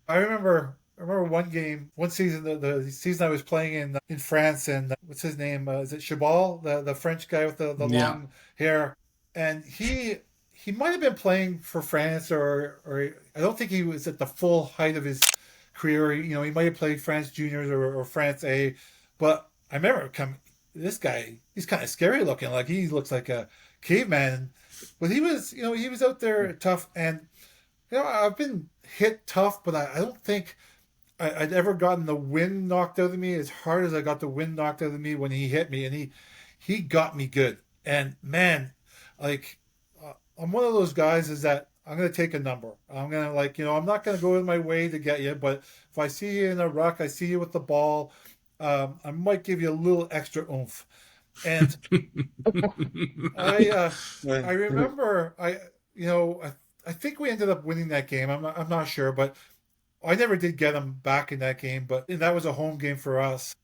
I remember one game, one season, the season I was playing in France, and what's his name? Is it Chabal, the French guy with the Yeah. long hair? And he might have been playing for France, or I don't think he was at the full height of his career. He might have played France juniors or France A, but I remember this guy. He's kind of scary looking, like he looks like a caveman, but he was out there tough. And I've been hit tough, but I don't think I'd ever gotten the wind knocked out of me as hard as I got the wind knocked out of me when he hit me, and he got me good. And man, like I'm one of those guys is that I'm gonna take a number. I'm gonna, like, I'm not gonna go in my way to get you, but if I see you in a ruck, I see you with the ball, I might give you a little extra oomph. And I uh, I remember I think we ended up winning that game. I'm not sure, but I never did get him back in that game. But that was a home game for us.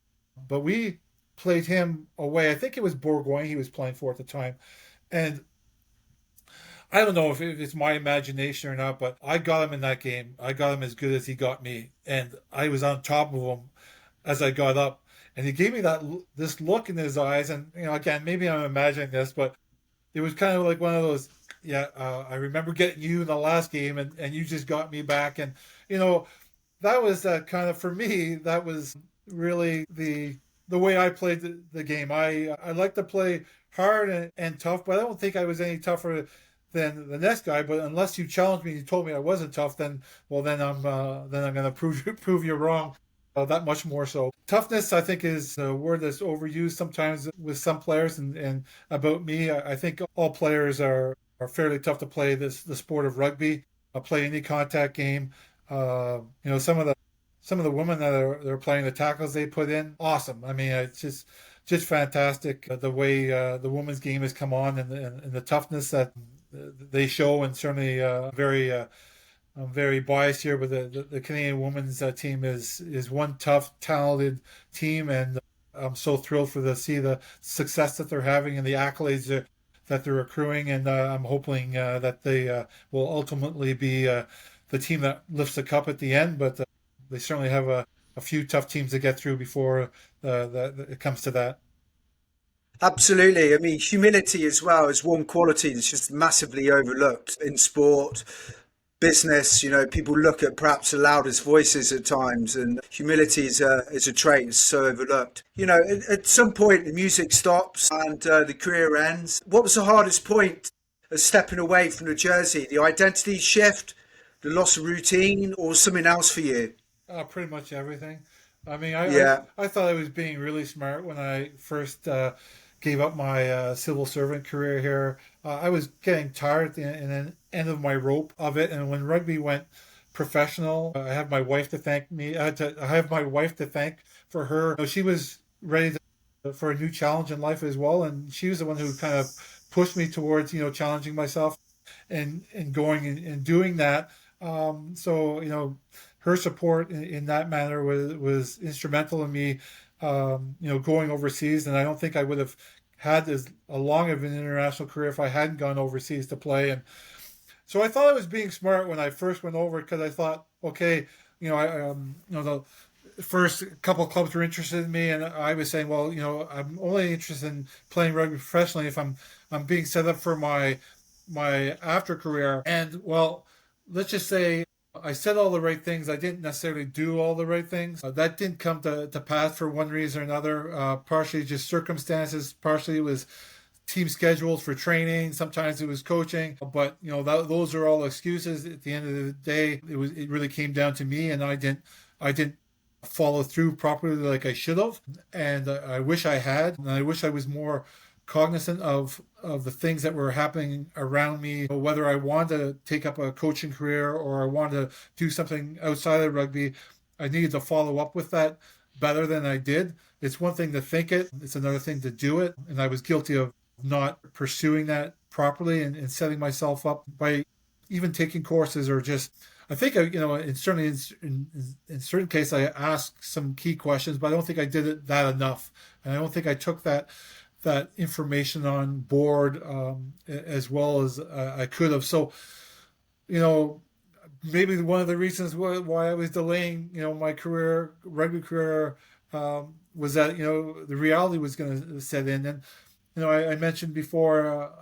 But we played him away. I think it was Bourgogne he was playing for at the time, and I don't know if it's my imagination or not, but I got him in that game. I got him as good as he got me, and I was on top of him as I got up, and he gave me this look in his eyes, and again, maybe I'm imagining this, but it was kind of like one of those. Yeah, I remember getting you in the last game, and you just got me back, and you know that was kind of for me. That was really the way I played the game. I like to play hard and tough, but I don't think I was any tougher than the next guy. But unless you challenged me and you told me I wasn't tough, then well, then I'm gonna prove you wrong. That much more so. Toughness, I think, is a word that's overused sometimes with some players, and about me, I think all players are fairly tough to play the sport of rugby. Play any contact game. Some of the women that are playing, the tackles they put in, awesome. I mean, it's just fantastic the way the women's game has come on, and the toughness that they show, and certainly I'm very biased here, but the Canadian women's team is one tough, talented team, and I'm so thrilled to see the success that they're having and the accolades that they're accruing, and I'm hoping that they will ultimately be the team that lifts the cup at the end. But they certainly have a few tough teams to get through before it comes to that. Absolutely. I mean, humility as well is one quality that's just massively overlooked in sport, business. People look at perhaps the loudest voices at times, and humility is a trait that's so overlooked. At some point the music stops and the career ends. What was the hardest point of stepping away from the jersey? The identity shift, the loss of routine, or something else for you? Pretty much everything. I mean, Yeah. I thought I was being really smart when I first gave up my civil servant career here. I was getting tired at the end of my rope of it, and when rugby went professional, I have my wife to thank me. I have my wife to thank for her. She was ready for a new challenge in life as well, and she was the one who kind of pushed me towards challenging myself and going and doing that. So her support in that manner was instrumental in me, going overseas. And I don't think I would have had as a long of an international career if I hadn't gone overseas to play. And so I thought I was being smart when I first went over, because I thought, okay, the first couple of clubs were interested in me, and I was saying, well, I'm only interested in playing rugby professionally if I'm being set up for my after career. And well, let's just say I said all the right things. I didn't necessarily do all the right things. That didn't come to pass for one reason or another. Partially just circumstances. Partially it was team schedules for training. Sometimes it was coaching. But those are all excuses. At the end of the day, it really came down to me, and I didn't follow through properly like I should have. And I wish I had. And I wish I was more cognizant of the things that were happening around me, whether I wanted to take up a coaching career or I wanted to do something outside of rugby. I needed to follow up with that better than I did. It's one thing to think it, it's another thing to do it. And I was guilty of not pursuing that properly, and setting myself up by even taking courses, or just, I think, certainly in certain cases, I asked some key questions, but I don't think I did it that enough. And I don't think I took that information on board as well as I could have. So, maybe one of the reasons why I was delaying, my rugby career, was that, the reality was going to set in. And, I mentioned before,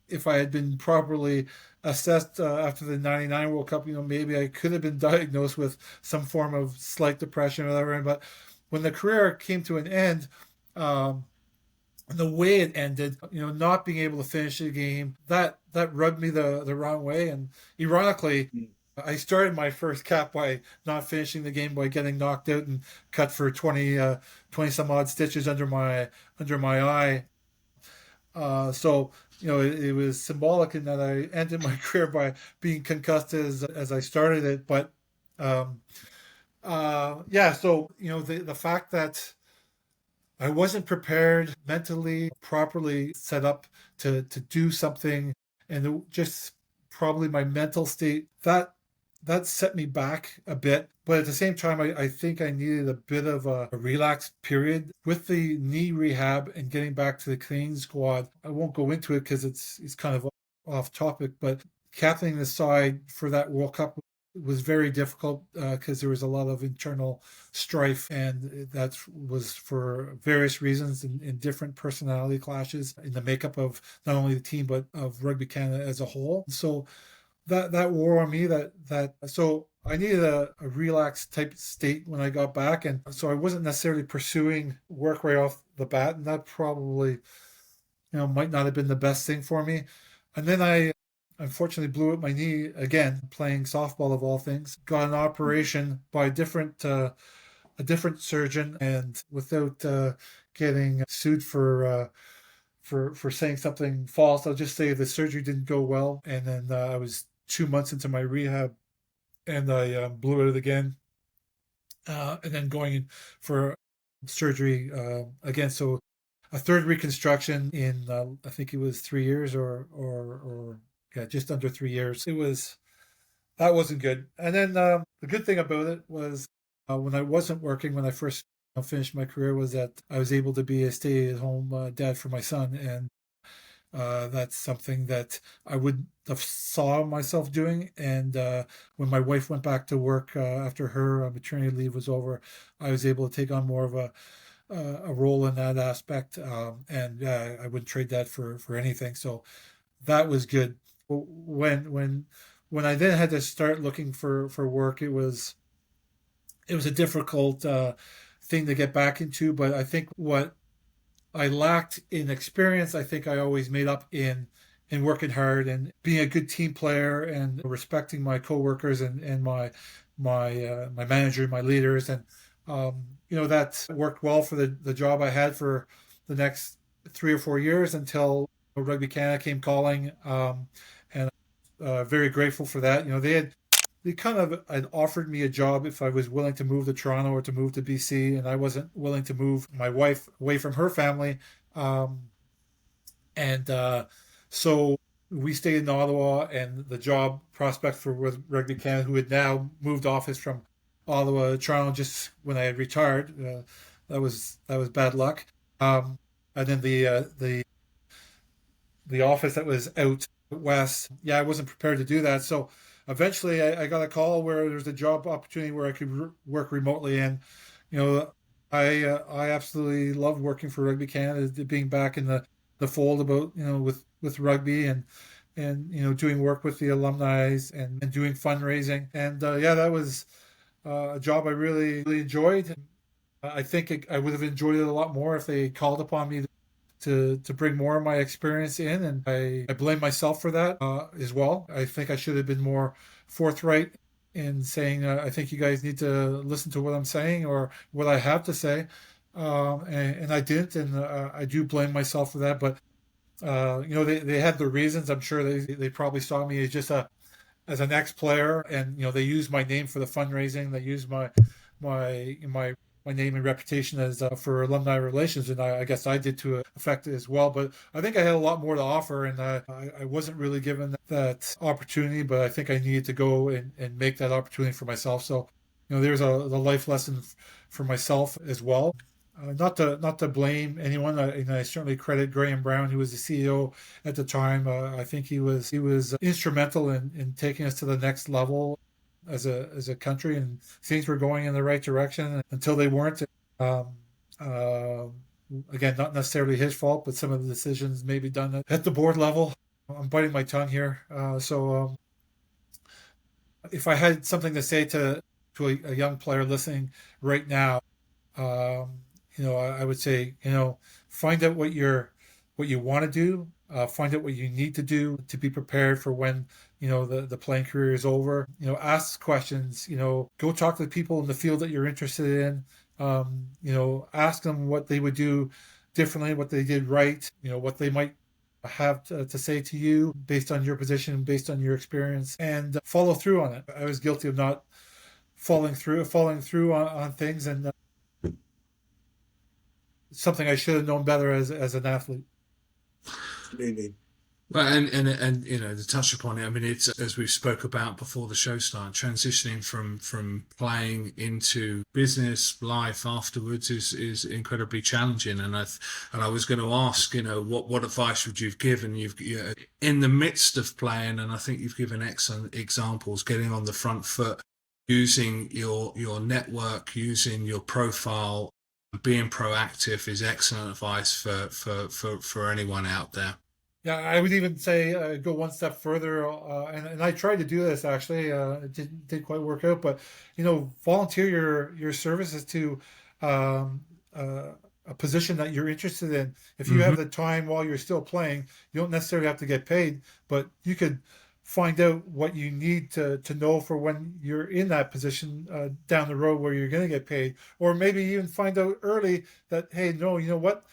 if I had been properly assessed after the 99 World Cup, maybe I could have been diagnosed with some form of slight depression or whatever. But when the career came to an end, the way it ended, not being able to finish the game, that rubbed me the wrong way. And ironically, I started my first cap by not finishing the game, by getting knocked out and cut for 20 some odd stitches under my eye. So it was symbolic in that I ended my career by being concussed as I started it. But yeah, so the fact that I wasn't prepared mentally, properly set up to do something, and just probably my mental state that set me back a bit. But at the same time, I think I needed a bit of a relaxed period with the knee rehab and getting back to the Canadian squad. I won't go into it because it's kind of off topic, but captaining the side for that World Cup was very difficult because there was a lot of internal strife, and that was for various reasons and different personality clashes in the makeup of not only the team but of Rugby Canada as a whole. So that wore on me. So I needed a relaxed type state when I got back, and so I wasn't necessarily pursuing work right off the bat, and that probably might not have been the best thing for me. And then I unfortunately blew up my knee again playing softball of all things. Got an operation by a different surgeon, and without getting sued for saying something false, I'll just say the surgery didn't go well. And then I was 2 months into my rehab, and I blew it again, and then going in for surgery again. So a third reconstruction in I think it was 3 years or yeah, just under 3 years. That wasn't good. And then the good thing about it was when I wasn't working, when I first finished my career, was that I was able to be a stay-at-home dad for my son, and that's something that I would have saw myself doing. And when my wife went back to work after her maternity leave was over, I was able to take on more of a role in that aspect, and I wouldn't trade that for anything. So that was good. When I then had to start looking for work, it was a difficult thing to get back into. But I think what I lacked in experience, I think I always made up in working hard and being a good team player and respecting my coworkers and my manager, my leaders, and that worked well for the job I had for the next 3 or 4 years until Rugby Canada came calling, and very grateful for that. They kind of had offered me a job if I was willing to move to Toronto or to move to BC, and I wasn't willing to move my wife away from her family. And so we stayed in Ottawa, and the job prospect for Rugby Canada, who had now moved office from Ottawa to Toronto just when I had retired, that was bad luck. And then the office that was out west, yeah, I wasn't prepared to do that. So eventually I got a call where there's a job opportunity where I could work remotely. And I absolutely loved working for Rugby Canada, being back in the fold about with rugby, and doing work with the alumni and doing fundraising. And yeah, that was a job I really, really enjoyed. I think I would have enjoyed it a lot more if they called upon me to bring more of my experience in, and I blame myself for that as well. I think I should have been more forthright in saying, I think you guys need to listen to what I'm saying or what I have to say, and I didn't, and I do blame myself for that. But they had their reasons. I'm sure they probably saw me as just as an ex-player, and they used my name for the fundraising. They used my my name and reputation as for alumni relations, and I guess I did to affect it as well. But I think I had a lot more to offer, and I wasn't really given that opportunity. But I think I needed to go and make that opportunity for myself. So there's the life lesson for myself as well. Not to blame anyone. I certainly credit Graham Brown, who was the CEO at the time. I think he was instrumental in taking us to the next level as a country, and things were going in the right direction until they weren't. Um, uh, Again, not necessarily his fault, but some of the decisions maybe done at the board level. I'm biting my tongue here. So if I had something to say to a young player listening right now, I would say, find out what you want to do, find out what you need to do to be prepared for when, the playing career is over. Ask questions, go talk to the people in the field that you're interested in. Ask them what they would do differently, what they did right, what they might have to say to you based on your position, based on your experience, and follow through on it. I was guilty of not falling through on things, and something I should have known better as an athlete. Absolutely. Well, and to touch upon it, I mean, it's as we spoke about before the show started, transitioning from playing into business life afterwards is incredibly challenging. And I was going to ask, what advice would you give? And in the midst of playing, and I think you've given excellent examples, getting on the front foot, using your network, using your profile, being proactive is excellent advice for anyone out there. Yeah, I would even say go one step further, and I tried to do this actually. It didn't quite work out, but volunteer your services to um, a position that you're interested in. If you Hmm. have the time while you're still playing, you don't necessarily have to get paid, but you could find out what you need to know for when you're in that position down the road where you're going to get paid, or maybe even find out early that, hey, no, you know what?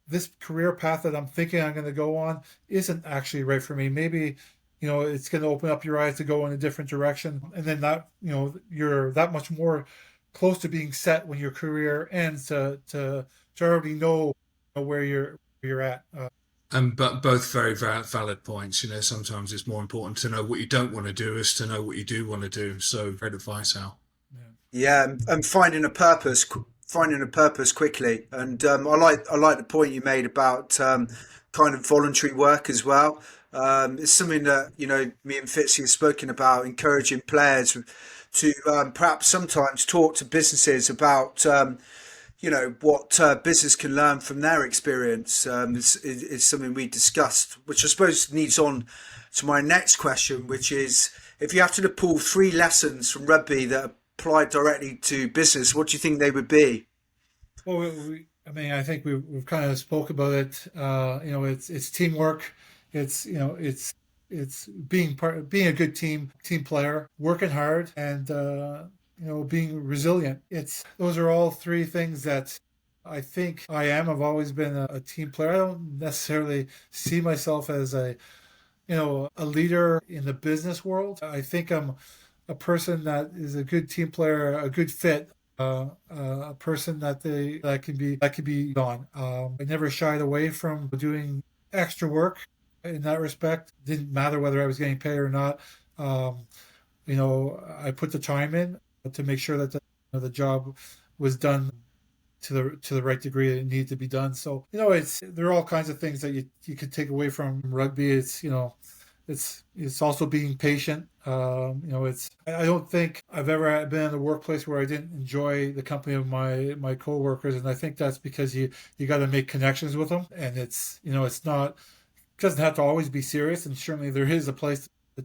This career path that I'm thinking I'm going to go on isn't actually right for me. Maybe, it's going to open up your eyes to go in a different direction. And then you're that much more close to being set when your career ends to already know where you're at. And but both very valid points. Sometimes it's more important to know what you don't want to do as to know what you do want to do. So great advice, Al. Yeah. Yeah, and finding a purpose quickly. And I like the point you made about kind of voluntary work as well. It's something that me and Fitzy have spoken about, encouraging players to perhaps sometimes talk to businesses about what business can learn from their experience. Is something we discussed, which I suppose leads on to my next question, which is if you have to pull three lessons from rugby that apply directly to business, what do you think they would be? Well, I mean, I think we've kind of spoke about it. It's teamwork. It's being a good team player, working hard, and being resilient. It's those are all three things that I think I am. I've always been a team player. I don't necessarily see myself as a leader in the business world. I think I'm a person that is a good team player, a good fit, a person that can be on. I never shied away from doing extra work in that respect. Didn't matter whether I was getting paid or not. Um, I put the time in to make sure that the job was done to the right degree that it needed to be done. So there are all kinds of things that you could take away from rugby. It's also being patient. It's I don't think I've ever been in a workplace where I didn't enjoy the company of my coworkers, and I think that's because you got to make connections with them, and it's not it doesn't have to always be serious, and certainly there is a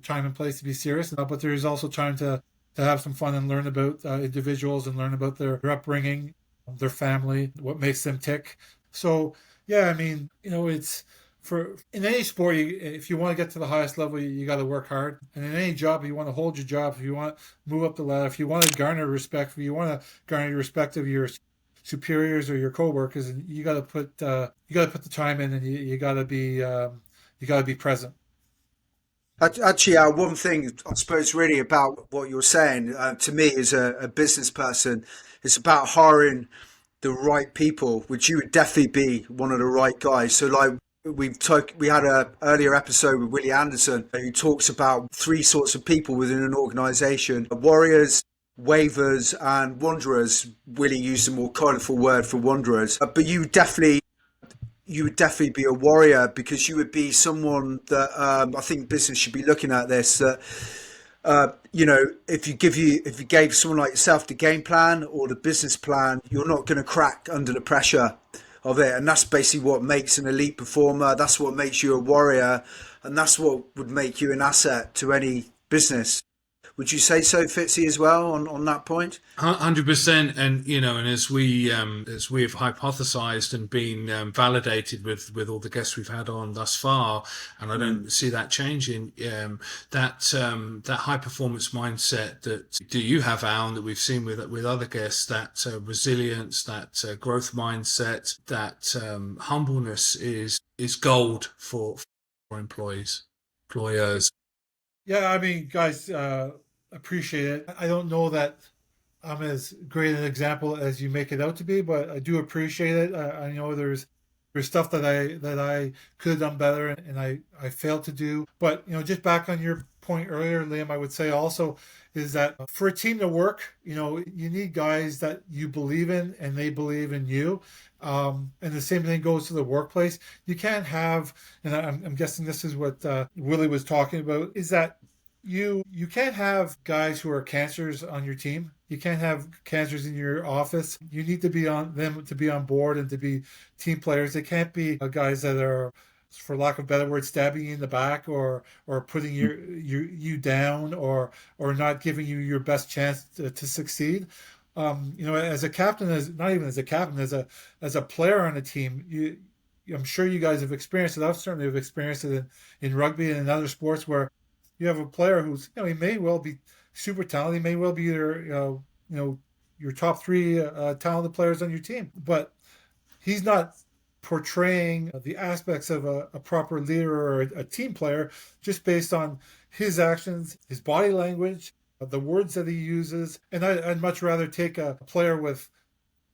time and place to be serious, but there is also time to have some fun and learn about individuals and learn about their upbringing, their family, what makes them tick. So yeah, I mean, it's for in any sport, if you want to get to the highest level, you got to work hard. And in any job, if you want to hold your job, if you want to move up the ladder, if you want to garner respect, if you want to garner the respect of your superiors or your coworkers, and you got to put the time in, and you got to be present. Actually, one thing I suppose really about what you're saying to me as a business person, it's about hiring the right people, which you would definitely be one of the right guys. So like we had a earlier episode with Willie Anderson who talks about three sorts of people within an organization: warriors, wavers, and wanderers. Willie used a more colourful word for wanderers, but you would definitely be a warrior because you would be someone that I think business should be looking at this. That if you gave someone like yourself the game plan or the business plan, you're not going to crack under the pressure of it, and that's basically what makes an elite performer. That's what makes you a warrior, and that's what would make you an asset to any business. Would you say so, Fitzy, as well on that point? 100%. And as we have hypothesized and been validated with all the guests we've had on thus far, and I don't see that changing. That high performance mindset that you have, Al, and that we've seen with other guests, that resilience, that growth mindset, that humbleness is gold for employers. Yeah, I mean, guys, appreciate it. I don't know that I'm as great an example as you make it out to be, but I do appreciate it. I know there's There's stuff that I could have done better, and I failed to do. But just back on your point earlier, Liam, I would say also is that for a team to work, you need guys that you believe in and they believe in you. And the same thing goes to the workplace. You can't have, and I'm guessing this is what Willie was talking about, is that you can't have guys who are cancers on your team. You can't have cancers in your office. You need to be on them to be on board and to be team players. They can't be guys that are, for lack of a better word, stabbing you in the back or putting you down or not giving you your best chance to succeed. As a captain, as not even as a captain, as a player on a team, I'm sure you guys have experienced it. I've certainly have experienced it in rugby and in other sports where you have a player who's, he may well be super talented. He may well be your top three talented players on your team, but he's not portraying the aspects of a proper leader or a team player just based on his actions, his body language, the words that he uses. And I'd much rather take a player with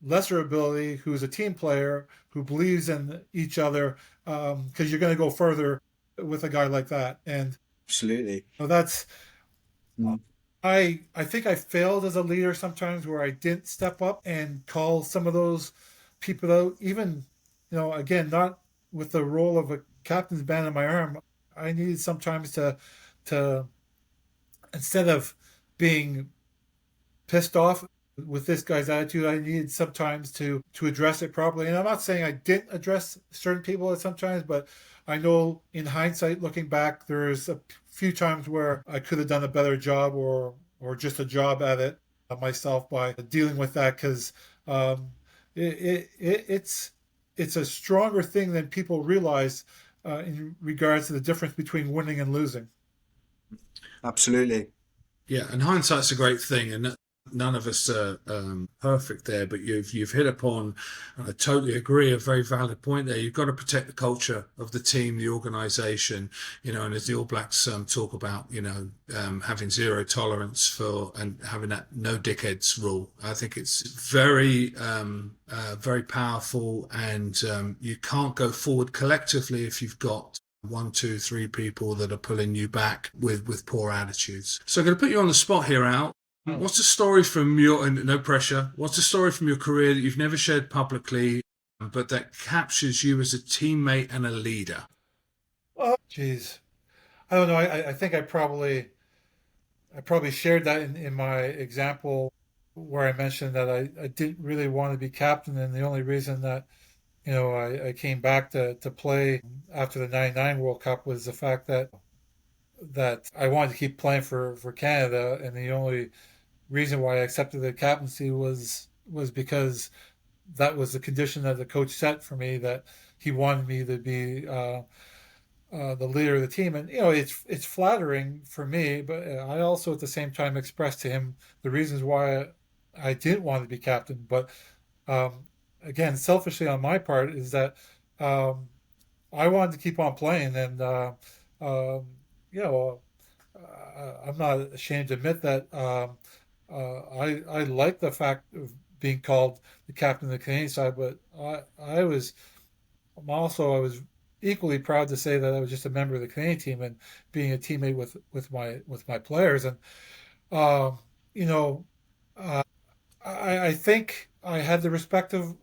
lesser ability who's a team player who believes in each other, because you're going to go further with a guy like that. And Absolutely. that's I think I failed as a leader sometimes where I didn't step up and call some of those people out. Even, again, not with the role of a captain's band on my arm. I needed sometimes to instead of being pissed off with this guy's attitude, I needed sometimes to address it properly. And I'm not saying I didn't address certain people at sometimes, but I know in hindsight, looking back, there's a few times where I could have done a better job or just a job at it myself by dealing with that, because it's a stronger thing than people realize in regards to the difference between winning and losing. Absolutely. Yeah, and hindsight's a great thing, and none of us are perfect there. But you've hit upon, and I totally agree, a very valid point there. You've got to protect the culture of the team, the organisation, and as the All Blacks talk about, having zero tolerance for and having that no dickheads rule. I think it's very, very powerful, and you can't go forward collectively if you've got one, two, three people that are pulling you back with poor attitudes. So I'm going to put you on the spot here, Al. What's the story from your, and no pressure, what's the story from your career that you've never shared publicly, but that captures you as a teammate and a leader? Oh, geez. I don't know. I think I probably shared that in my example where I mentioned that I didn't really want to be captain. And the only reason that I came back to play after the '99 World Cup was the fact that I wanted to keep playing for Canada, and the only reason why I accepted the captaincy was because that was the condition that the coach set for me, that he wanted me to be the leader of the team. And it's flattering for me, but I also at the same time expressed to him the reasons why I didn't want to be captain. But again, selfishly on my part, is that I wanted to keep on playing, and I'm not ashamed to admit that I like the fact of being called the captain of the Canadian side, but I was equally proud to say that I was just a member of the Canadian team and being a teammate with my players. And um, you know, I think I had the respect of,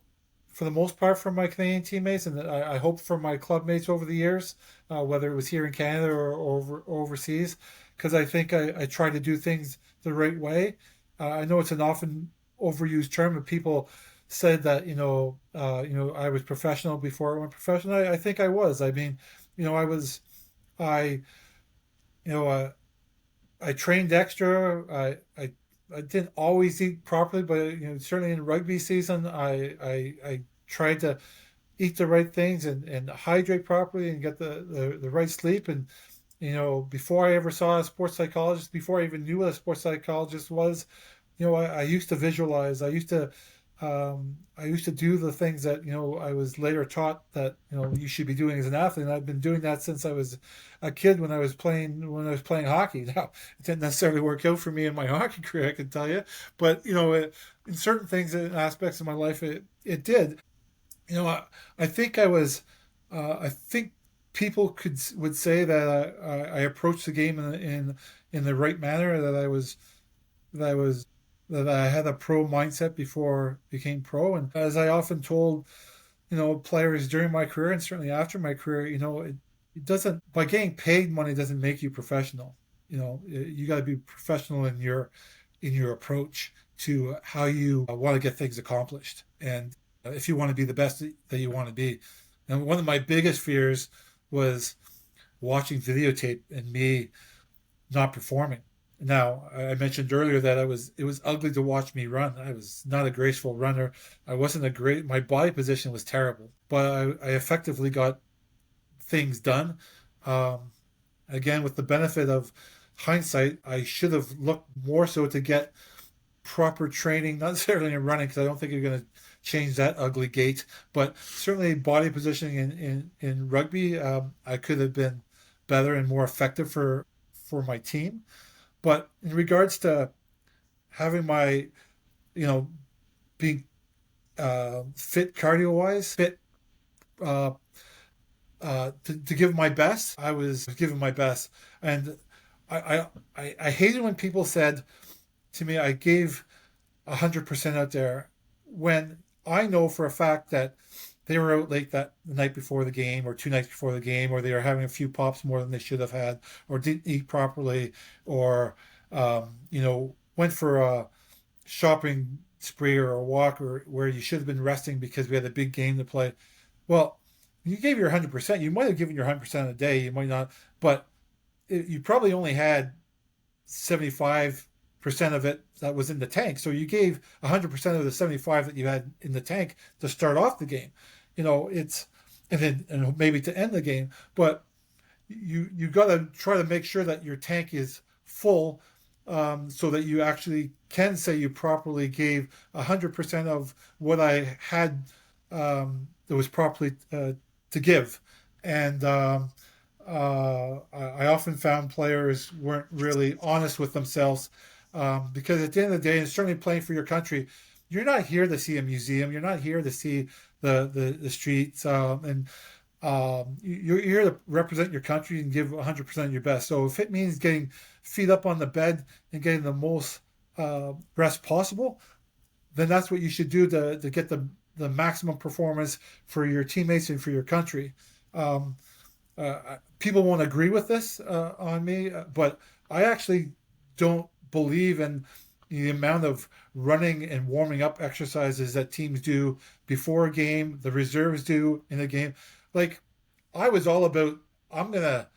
for the most part, from my Canadian teammates, and I hope from my club mates over the years, whether it was here in Canada or overseas, because I think I try to do things the right way. I know it's an often overused term, but people said that I was professional before I went professional. I think I was. I mean, I was I you know I trained extra. I didn't always eat properly, but certainly in rugby season, I tried to eat the right things and hydrate properly and get the right sleep. And before I ever saw a sports psychologist, before I even knew what a sports psychologist was, I used to visualize. I used to do the things that I was later taught that you should be doing as an athlete. And I've been doing that since I was a kid when I was playing hockey. Now it didn't necessarily work out for me in my hockey career, I can tell you, but in certain things and aspects of my life, it did. You know, I think I was. I think people would say that I approached the game in the right manner. That I was that I had a pro mindset before I became pro. And as I often told, players during my career and certainly after my career, it doesn't, by getting paid money doesn't make you professional. You got to be professional in your approach to how you want to get things accomplished. And if you want to be the best that you want to be. And one of my biggest fears was watching videotape and me not performing. Now, I mentioned earlier that it was ugly to watch me run. I was not a graceful runner. I wasn't a great, my body position was terrible, but I effectively got things done. Um, Again, with the benefit of hindsight, I should have looked more so to get proper training, not necessarily in running, because I don't think you're going to change that ugly gait, but certainly body positioning in rugby, I could have been better and more effective for my team. But in regards to having my, you know, being fit cardio wise, fit uh, to give my best, I was giving my best. And I hated when people said to me, I gave 100% out there when I know for a fact that they were out late that the night before the game or 2 nights before the game, or they were having a few pops more than they should have had, or didn't eat properly, or went for a shopping spree or a walk, or where you should have been resting because we had a big game to play. Well, you gave your 100%. You might have given your 100% a day. You might not, but you probably only had 75% of it that was in the tank. So you gave 100% of the 75 that you had in the tank to start off the game. It's and maybe to end the game, but you got to try to make sure that your tank is full, so that you actually can say you properly gave 100% of what I had, that was properly to give. And I often found players weren't really honest with themselves, because at the end of the day, and certainly playing for your country, you're not here to see a museum. You're not here to see the streets, and you're here to represent your country and give 100% of your best. So if it means getting feet up on the bed and getting the most rest possible, then that's what you should do to get the maximum performance for your teammates and for your country. Um, People won't agree with this on me, but I actually don't believe in the amount of running and warming up exercises that teams do before a game, the reserves do in a game. Like, I was all about, I'm gonna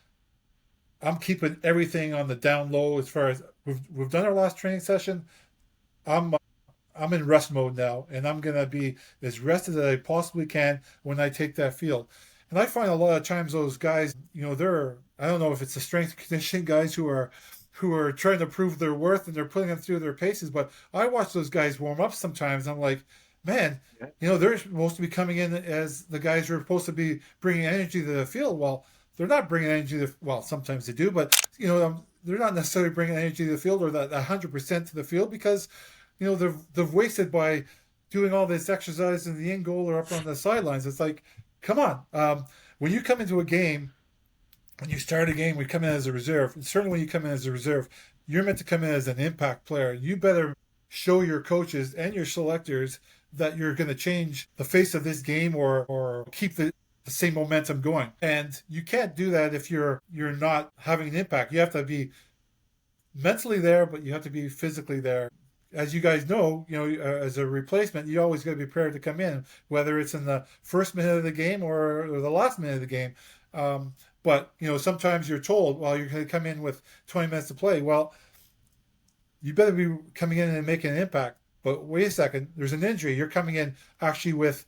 I'm keeping everything on the down low as far as we've done our last training session. I'm I'm in rest mode now, and I'm gonna be as rested as I possibly can when I take that field. And I find a lot of times those guys, they're, I don't know if it's the strength and conditioning guys who are trying to prove their worth and they're putting them through their paces. But I watch those guys warm up sometimes. I'm like, man, Yeah. they're supposed to be coming in as the guys who are supposed to be bringing energy to the field. Well, they're not bringing energy to, well, sometimes they do, but they're not necessarily bringing energy to the field or that 100% to the field, because they've wasted by doing all this exercise in the end goal or up on the sidelines. It's like, come on. When you come into a game, when you start a game, we come in as a reserve. And certainly when you come in as a reserve, you're meant to come in as an impact player. You better show your coaches and your selectors that you're going to change the face of this game, or keep the same momentum going. And you can't do that if you're not having an impact. You have to be mentally there, but you have to be physically there. As you guys know, as a replacement, you always got to be prepared to come in, whether it's in the first minute of the game or the last minute of the game. But sometimes you're told, well, you're going to come in with 20 minutes to play. Well, you better be coming in and making an impact. But wait a second, there's an injury. You're coming in actually with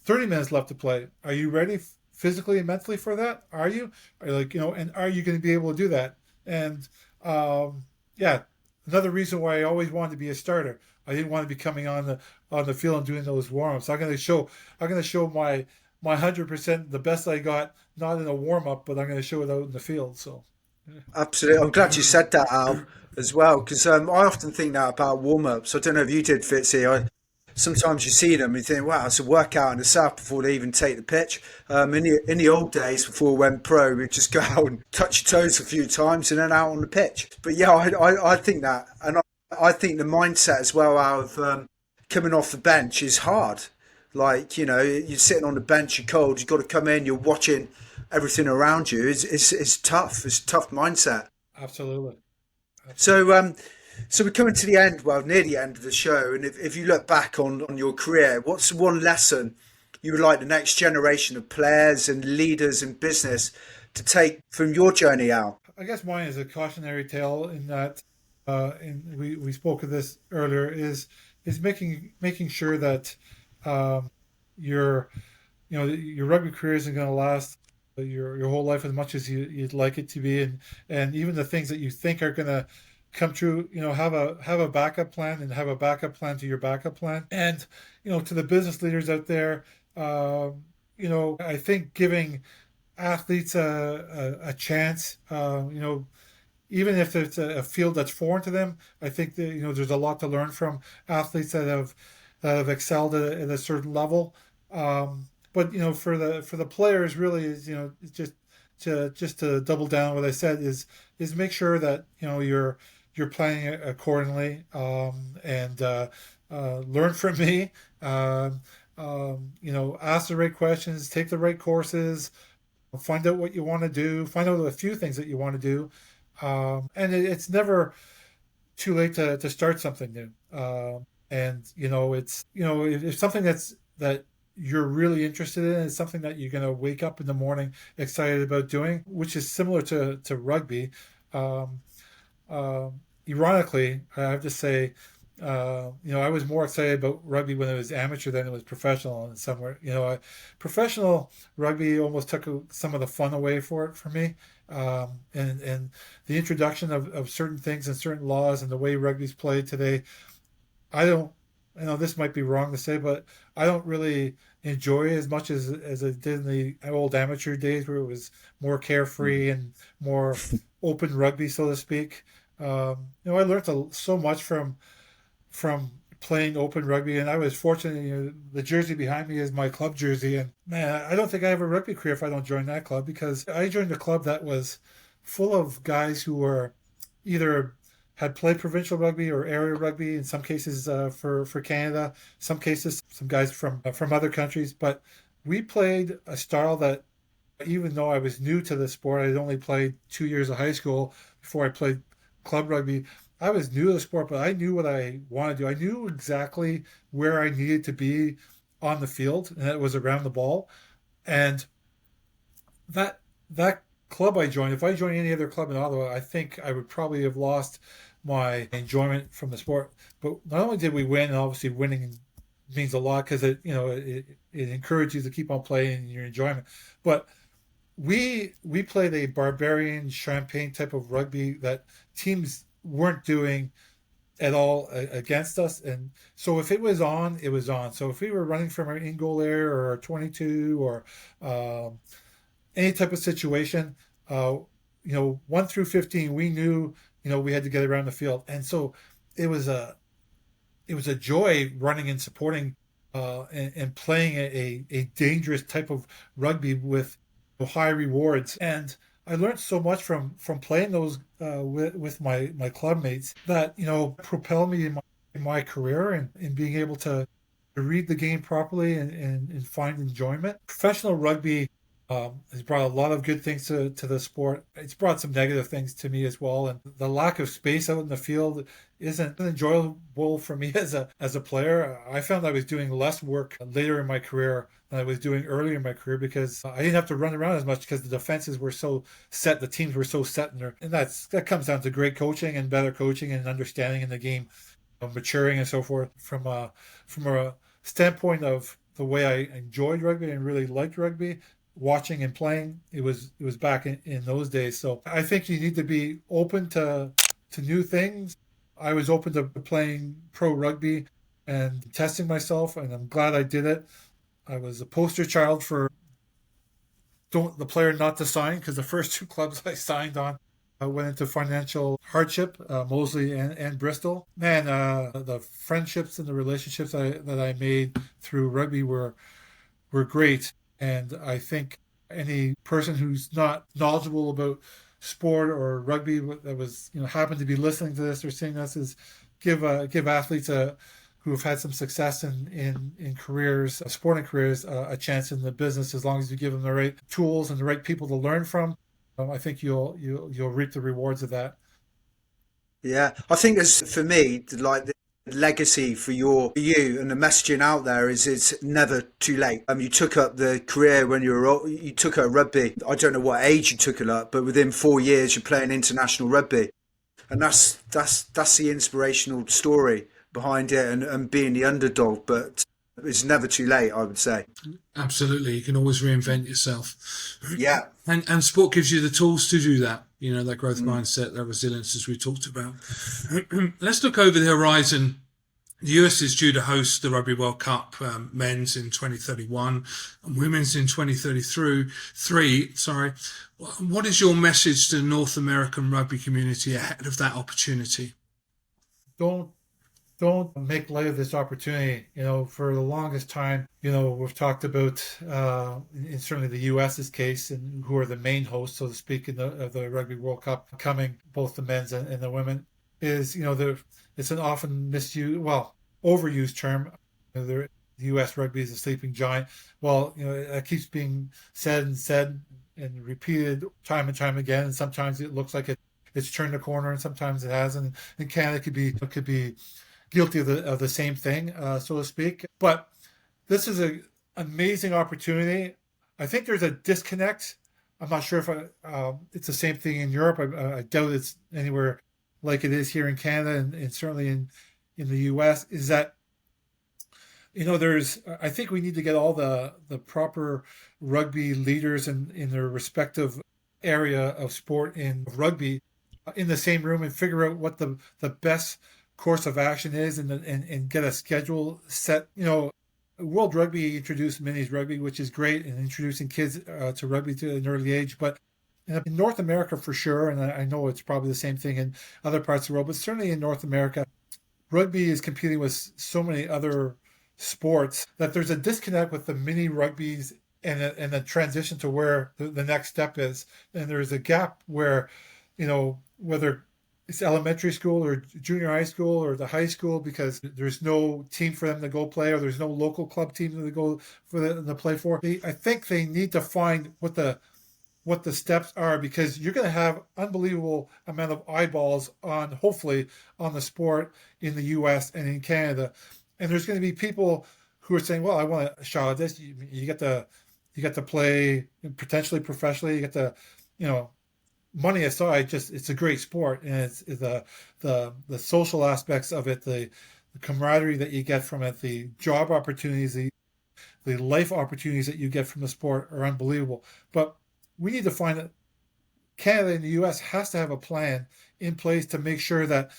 30 minutes left to play. Are you ready physically and mentally for that? Are you? And are you going to be able to do that? And yeah, another reason why I always wanted to be a starter. I didn't want to be coming on the field and doing those warm-ups. I'm going to show my 100%, the best I got, not in a warm-up, but I'm going to show it out in the field. So Absolutely. I'm glad you said that, Al, as well, because I often think that about warm ups. I don't know if you did, Fitzy. sometimes you see them and you think, wow, it's a workout in itself before they even take the pitch. In the old days, before we went pro, we'd just go out and touch your toes a few times and then out on the pitch. But yeah, I think that, and I think the mindset as well out of coming off the bench is hard. Like, you're sitting on the bench, you're cold, you've got to come in, you're watching everything around you. It's tough. It's a tough mindset. Absolutely. So we're coming to the end, well, near the end of the show. And if you look back on your career, what's one lesson you would like the next generation of players and leaders in business to take from your journey, Al? I guess mine is a cautionary tale in that, and we spoke of this earlier, is making sure that your your rugby career isn't going to last your whole life as much as you'd like it to be, and even the things that you think are going to come true, have a backup plan, and have a backup plan to your backup plan. And to the business leaders out there, I think giving athletes a chance, even if it's a field that's foreign to them, I think that there's a lot to learn from athletes that have excelled at a certain level. But for the players, really is it's just to double down on what I said, is make sure that you're playing accordingly, and learn from me. Ask the right questions, take the right courses, find out what you want to do, find out a few things that you want to do, and it's never too late to start something new. And it's if something that you're really interested in, it's something that you're going to wake up in the morning excited about doing, which is similar to rugby. Ironically, I have to say, I was more excited about rugby when it was amateur than it was professional. And somewhere, professional rugby almost took some of the fun away for me. And the introduction of certain things and certain laws and the way rugby's played today, I know this might be wrong to say, but I don't really enjoy it as much as I did in the old amateur days, where it was more carefree and more open rugby, so to speak. I learned so much from playing open rugby, and I was fortunate. The jersey behind me is my club jersey, and man, I don't think I have a rugby career if I don't join that club, because I joined a club that was full of guys who were either had played provincial rugby or area rugby, in some cases for Canada, some cases some guys from other countries. But we played a style that, even though I was new to the sport, I had only played 2 years of high school before I played club rugby. I was new to the sport, but I knew what I wanted to do. I knew exactly where I needed to be on the field, and that was around the ball. And that club I joined, if I joined any other club in Ottawa, I think I would probably have lost my enjoyment from the sport. But not only did we win, and obviously winning means a lot because it encourages you to keep on playing your enjoyment, but we played a barbarian champagne type of rugby that teams weren't doing at all against us. And so if it was on, it was on. So if we were running from our in-goal area or our 22 or any type of situation, 1 through 15, we knew, we had to get around the field. And so it was a joy running and supporting and playing a dangerous type of rugby with high rewards. And I learned so much from playing those with my club mates that propelled me in my career, and in being able to read the game properly and find enjoyment. Professional rugby has brought a lot of good things to the sport. It's brought some negative things to me as well, and the lack of space out in the field isn't enjoyable for me as a player. I found I was doing less work later in my career than I was doing earlier in my career, because I didn't have to run around as much because the defenses were so set, the teams were so set in there. And that comes down to great coaching and better coaching and understanding in the game, maturing and so forth. From a standpoint of the way I enjoyed rugby and really liked rugby, watching and playing, it was back in those days. So I think you need to be open to new things. I was open to playing pro rugby and testing myself, and I'm glad I did it. I was a poster child for the player not to sign, because the first 2 clubs I signed on went into financial hardship, Moseley and Bristol. Man, the friendships and the relationships that I made through rugby were great. And I think any person who's not knowledgeable about sport or rugby that was happened to be listening to this or seeing this is give athletes who have had some success in careers, sporting careers, a chance in the business as long as you give them the right tools and the right people to learn from. I think you'll reap the rewards of that. Yeah, I think as for me, like the legacy for you and the messaging out there is it's never too late. You took up the career when you took up rugby. I don't know what age you took it up, but within 4 years you're playing international rugby, and that's the inspirational story behind it, and being the underdog. But it's never too late, I would say. Absolutely. You can always reinvent yourself. Yeah. And sport gives you the tools to do that. That growth mindset, that resilience, as we talked about. Let's look over the horizon. The US is due to host the Rugby World Cup, men's in 2031 and women's in 2033. Sorry. What is your message to the North American rugby community ahead of that opportunity? Don't make light of this opportunity. For the longest time, we've talked about, in certainly the US's case, and who are the main hosts, so to speak, of the Rugby World Cup coming, both the men's and the women, is, it's an often misused, overused term. The US rugby is a sleeping giant. Well, it keeps being said and repeated time and time again, and sometimes it looks like it's turned a corner, and sometimes it hasn't. And Canada could be guilty of the same thing, so to speak. But this is an amazing opportunity. I think there's a disconnect. I'm not sure if it's the same thing in Europe. I doubt it's anywhere like it is here in Canada, and certainly in the US, is that I think we need to get all the proper rugby leaders in their respective area of sport in rugby in the same room and figure out what the best course of action is, and get a schedule set. World Rugby introduced minis rugby, which is great, and introducing kids to rugby to an early age. But in North America, for sure, and I know it's probably the same thing in other parts of the world, but certainly in North America, rugby is competing with so many other sports that there's a disconnect with the mini rugbies and the transition to where the next step is. And there's a gap where, whether it's elementary school or junior high school or the high school, because there's no team for them to go play, or there's no local club team to go for them to play for. I think they need to find what the steps are, because you're going to have unbelievable amount of eyeballs hopefully on the sport in the US and in Canada. And there's going to be people who are saying, well, I want a shot at this. You get to play potentially professionally. You get to, money aside, it's a great sport, and it's the social aspects of it, the camaraderie that you get from it, the job opportunities, the life opportunities that you get from the sport are unbelievable. But we need to find that Canada and the US has to have a plan in place to make sure that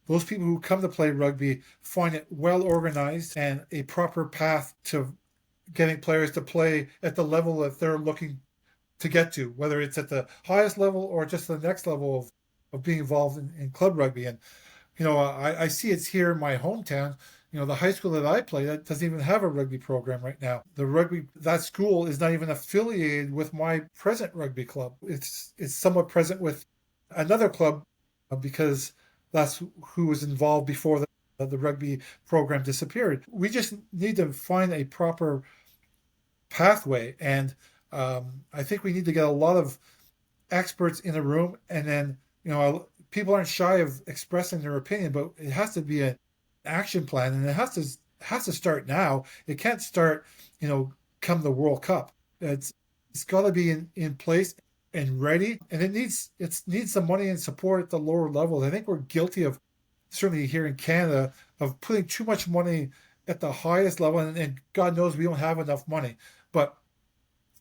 those people who come to play rugby find it well organized and a proper path to getting players to play at the level that they're looking to get to, whether it's at the highest level or just the next level of being involved in club rugby. And, I see it's here in my hometown. The high school that I play, that doesn't even have a rugby program right now. That school is not even affiliated with my present rugby club. It's somewhat present with another club because that's who was involved before the rugby program disappeared. We just need to find a proper pathway, and I think we need to get a lot of experts in the room, and then people aren't shy of expressing their opinion, but it has to be an action plan, and it has to start now. It can't start come the World Cup. It's got to be in place and ready, and it needs some money and support at the lower levels. I think we're guilty of, certainly here in Canada, of putting too much money at the highest level, and God knows we don't have enough money, but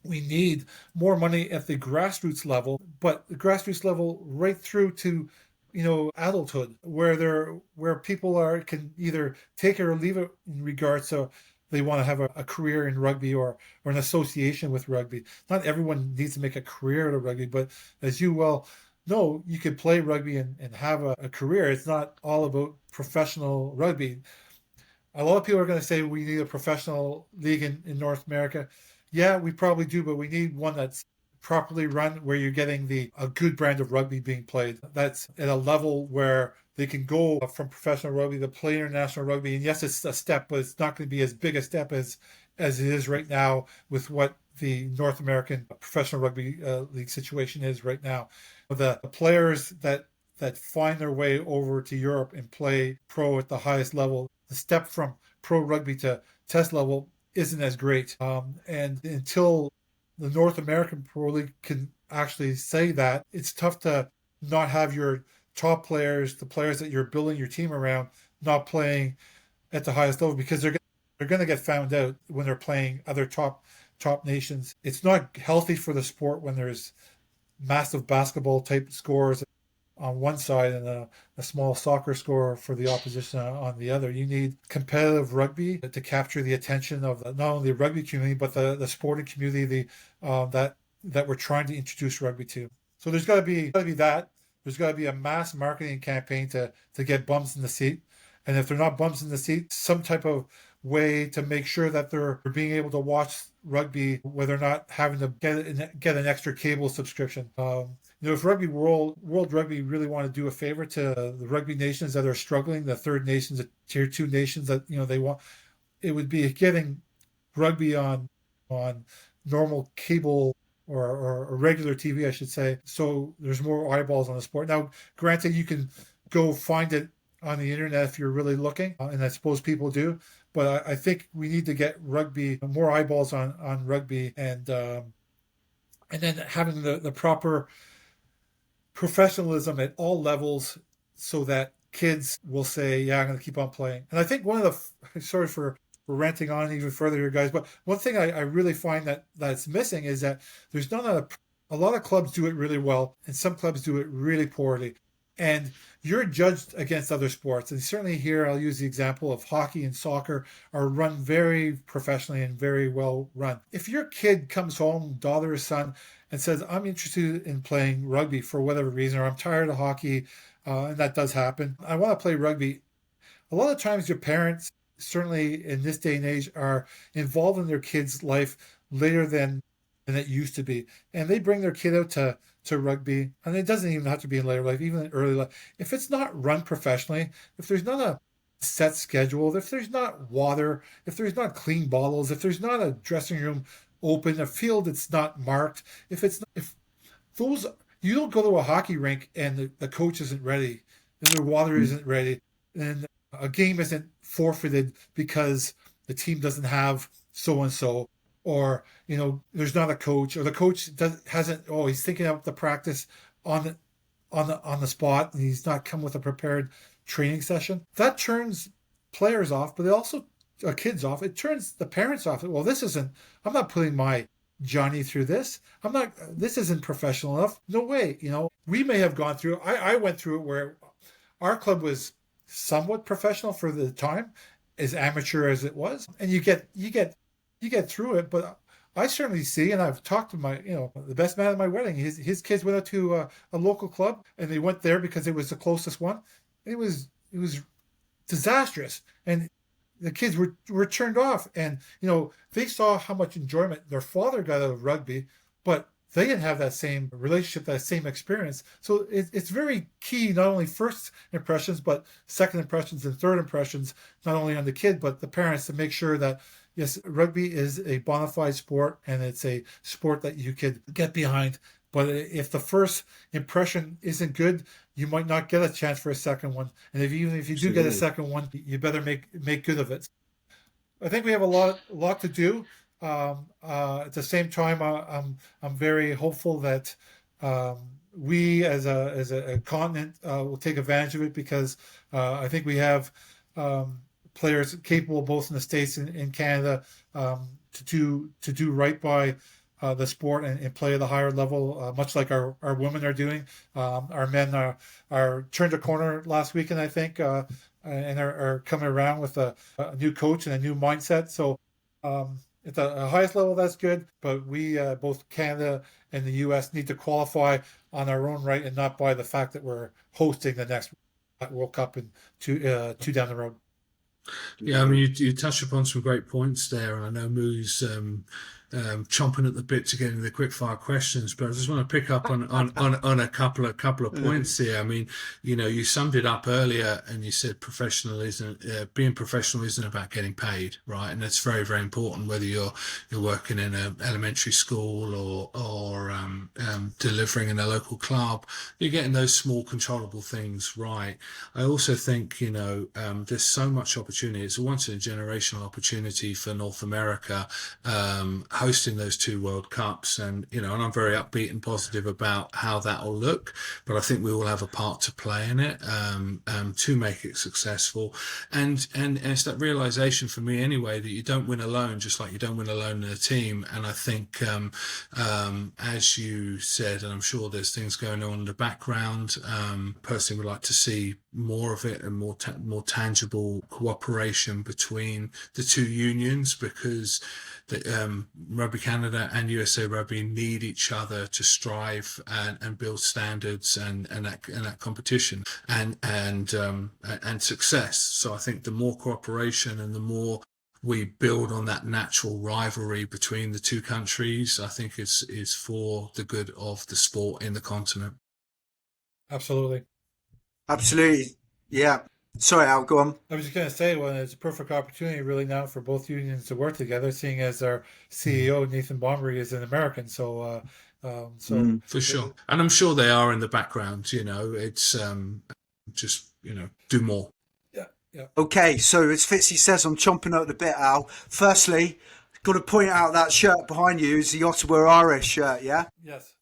we need more money at the grassroots level, but the grassroots level right through to adulthood, where people can either take it or leave it in regards to they want to have a career in rugby or an association with rugby. Not everyone needs to make a career out of rugby, but as you well no, you could play rugby and have a career. It's not all about professional rugby. A lot of people are going to say we need a professional league in North America. Yeah, we probably do, but we need one that's properly run where you're getting a good brand of rugby being played. That's at a level where they can go from professional rugby to play international rugby. And yes, it's a step, but it's not going to be as big a step as it is right now with what the North American professional rugby league situation is right now. The players that find their way over to Europe and play pro at the highest level, the step from pro rugby to test level isn't as great. And until the North American Pro League can actually say that, it's tough to not have your top players, the players that you're building your team around, not playing at the highest level because they're going to get found out when they're playing other top nations. It's not healthy for the sport when there's massive basketball type scores on one side and a small soccer score for the opposition on the other. You need competitive rugby to capture the attention of not only the rugby community but the sporting community that we're trying to introduce rugby to. So there's got to be that. There's got to be a mass marketing campaign to get bums in the seat. And if they're not bums in the seat, some type of way to make sure that they're being able to watch rugby where they're not having to get an extra cable subscription. If World Rugby really want to do a favor to the rugby nations that are struggling, the third nations, the tier 2 nations that they want, it would be getting rugby on normal cable or regular TV, I should say, so there's more eyeballs on the sport. Now, granted, you can go find it on the internet if you're really looking, and I suppose people do, but I think we need to get rugby, more eyeballs on rugby, and then having the proper professionalism at all levels so that kids will say, yeah, I'm going to keep on playing. And I think one of the, sorry for ranting on even further here, guys, but one thing I really find that's missing is that there's not a lot of clubs do it really well, and some clubs do it really poorly. And you're judged against other sports. And certainly here, I'll use the example of hockey and soccer are run very professionally and very well run. If your kid comes home, daughter or son, and says, I'm interested in playing rugby for whatever reason, or I'm tired of hockey, and that does happen, I want to play rugby. A lot of times your parents, certainly in this day and age, are involved in their kid's life later than it used to be. And they bring their kid out to rugby, and it doesn't even have to be in later life, even in early life. If it's not run professionally, if there's not a set schedule, if there's not water, if there's not clean bottles, if there's not a dressing room open, a field that's not marked, if those, you don't go to a hockey rink and the coach isn't ready, and the water isn't ready, and a game isn't forfeited because the team doesn't have so and so, or there's not a coach, or the coach he's thinking about the practice on the spot, and he's not come with a prepared training session. That turns players off, but it also kids off. It turns the parents off. Well, I'm not putting my Johnny through this. This isn't professional enough. No way. We may have gone through. I went through it where our club was somewhat professional for the time, as amateur as it was, and you get through it. But I certainly see, and I've talked to the best man at my wedding. His kids went out to a local club, and they went there because it was the closest one. It was disastrous, and the kids were turned off, and they saw how much enjoyment their father got out of rugby, but they didn't have that same relationship, that same experience. So it's very key, not only first impressions, but second impressions and third impressions, not only on the kid, but the parents, to make sure that, yes, rugby is a bona fide sport, and it's a sport that you could get behind. But if the first impression isn't good, you might not get a chance for a second one. And even if you do get a second one, you better make good of it. I think we have a lot to do. At the same time, I'm very hopeful that we as a continent will take advantage of it, because I think we have players capable, both in the States and in Canada, to do right by the sport and play at a higher level, much like our women are doing. Our men are turned a corner last weekend, I think, and are coming around with a new coach and a new mindset. So at the highest level, that's good. But we, both Canada and the U.S., need to qualify on our own right and not by the fact that we're hosting the next World Cup in two down the road. Yeah, I mean, you touch upon some great points there, and I know Moo's chomping at the bit to get into the quick fire questions, but I just want to pick up on a couple of points here. I mean, you summed it up earlier, and you said being professional isn't about getting paid, right? And that's very, very important, whether you're working in an elementary school or delivering in a local club. You're getting those small controllable things right. I also think there's so much opportunity. It's a once in a generational opportunity for North America, hosting those two World Cups, and I'm very upbeat and positive about how that will look. But I think we all have a part to play in it to make it successful. And it's that realization for me anyway that you don't win alone, just like you don't win alone in a team. And I think, as you said, and I'm sure there's things going on in the background. Personally, would like to see more of it and more tangible cooperation between the two unions, because Rugby Canada and USA Rugby need each other to strive and build standards and that competition and success. So I think the more cooperation and the more we build on that natural rivalry between the two countries, I think is for the good of the sport in the continent. Absolutely. Yeah. Sorry, Al, go on. I was just going to say, well, it's a perfect opportunity really now for both unions to work together, seeing as our CEO, Nathan Bombery, is an American. So, for sure. And I'm sure they are in the background, it's just, do more. Yeah. Okay, so as Fitzy says, I'm chomping at the bit, Al. Firstly, got to point out that shirt behind you is the Ottawa Irish shirt, yeah? Yes.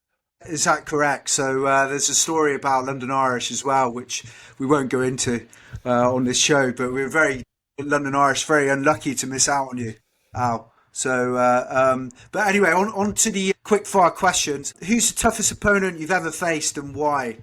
Is that correct? So there's a story about London Irish as well, which we won't go into on this show, but we're London Irish, very unlucky to miss out on you, Al. So, but anyway, on to the quick fire questions. Who's the toughest opponent you've ever faced and why?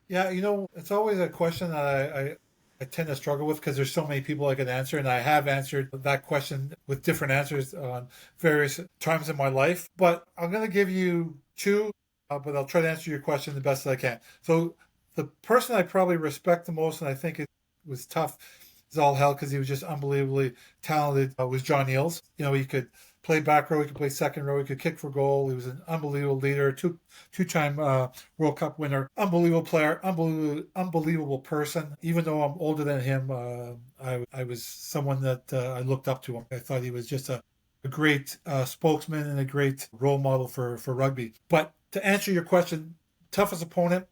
Yeah, it's always a question that I tend to struggle with because there's so many people I can answer, and I have answered that question with different answers on various times in my life. But I'm going to give you two, but I'll try to answer your question the best that I can. So the person I probably respect the most, and I think it was tough as all hell because he was just unbelievably talented, was John Eales. He could play back row, he could play second row, he could kick for goal. He was an unbelievable leader, two-time World Cup winner, unbelievable player, unbelievable person. Even though I'm older than him, I was someone that I looked up to him. I thought he was just a great spokesman and a great role model for rugby. But to answer your question, toughest opponent,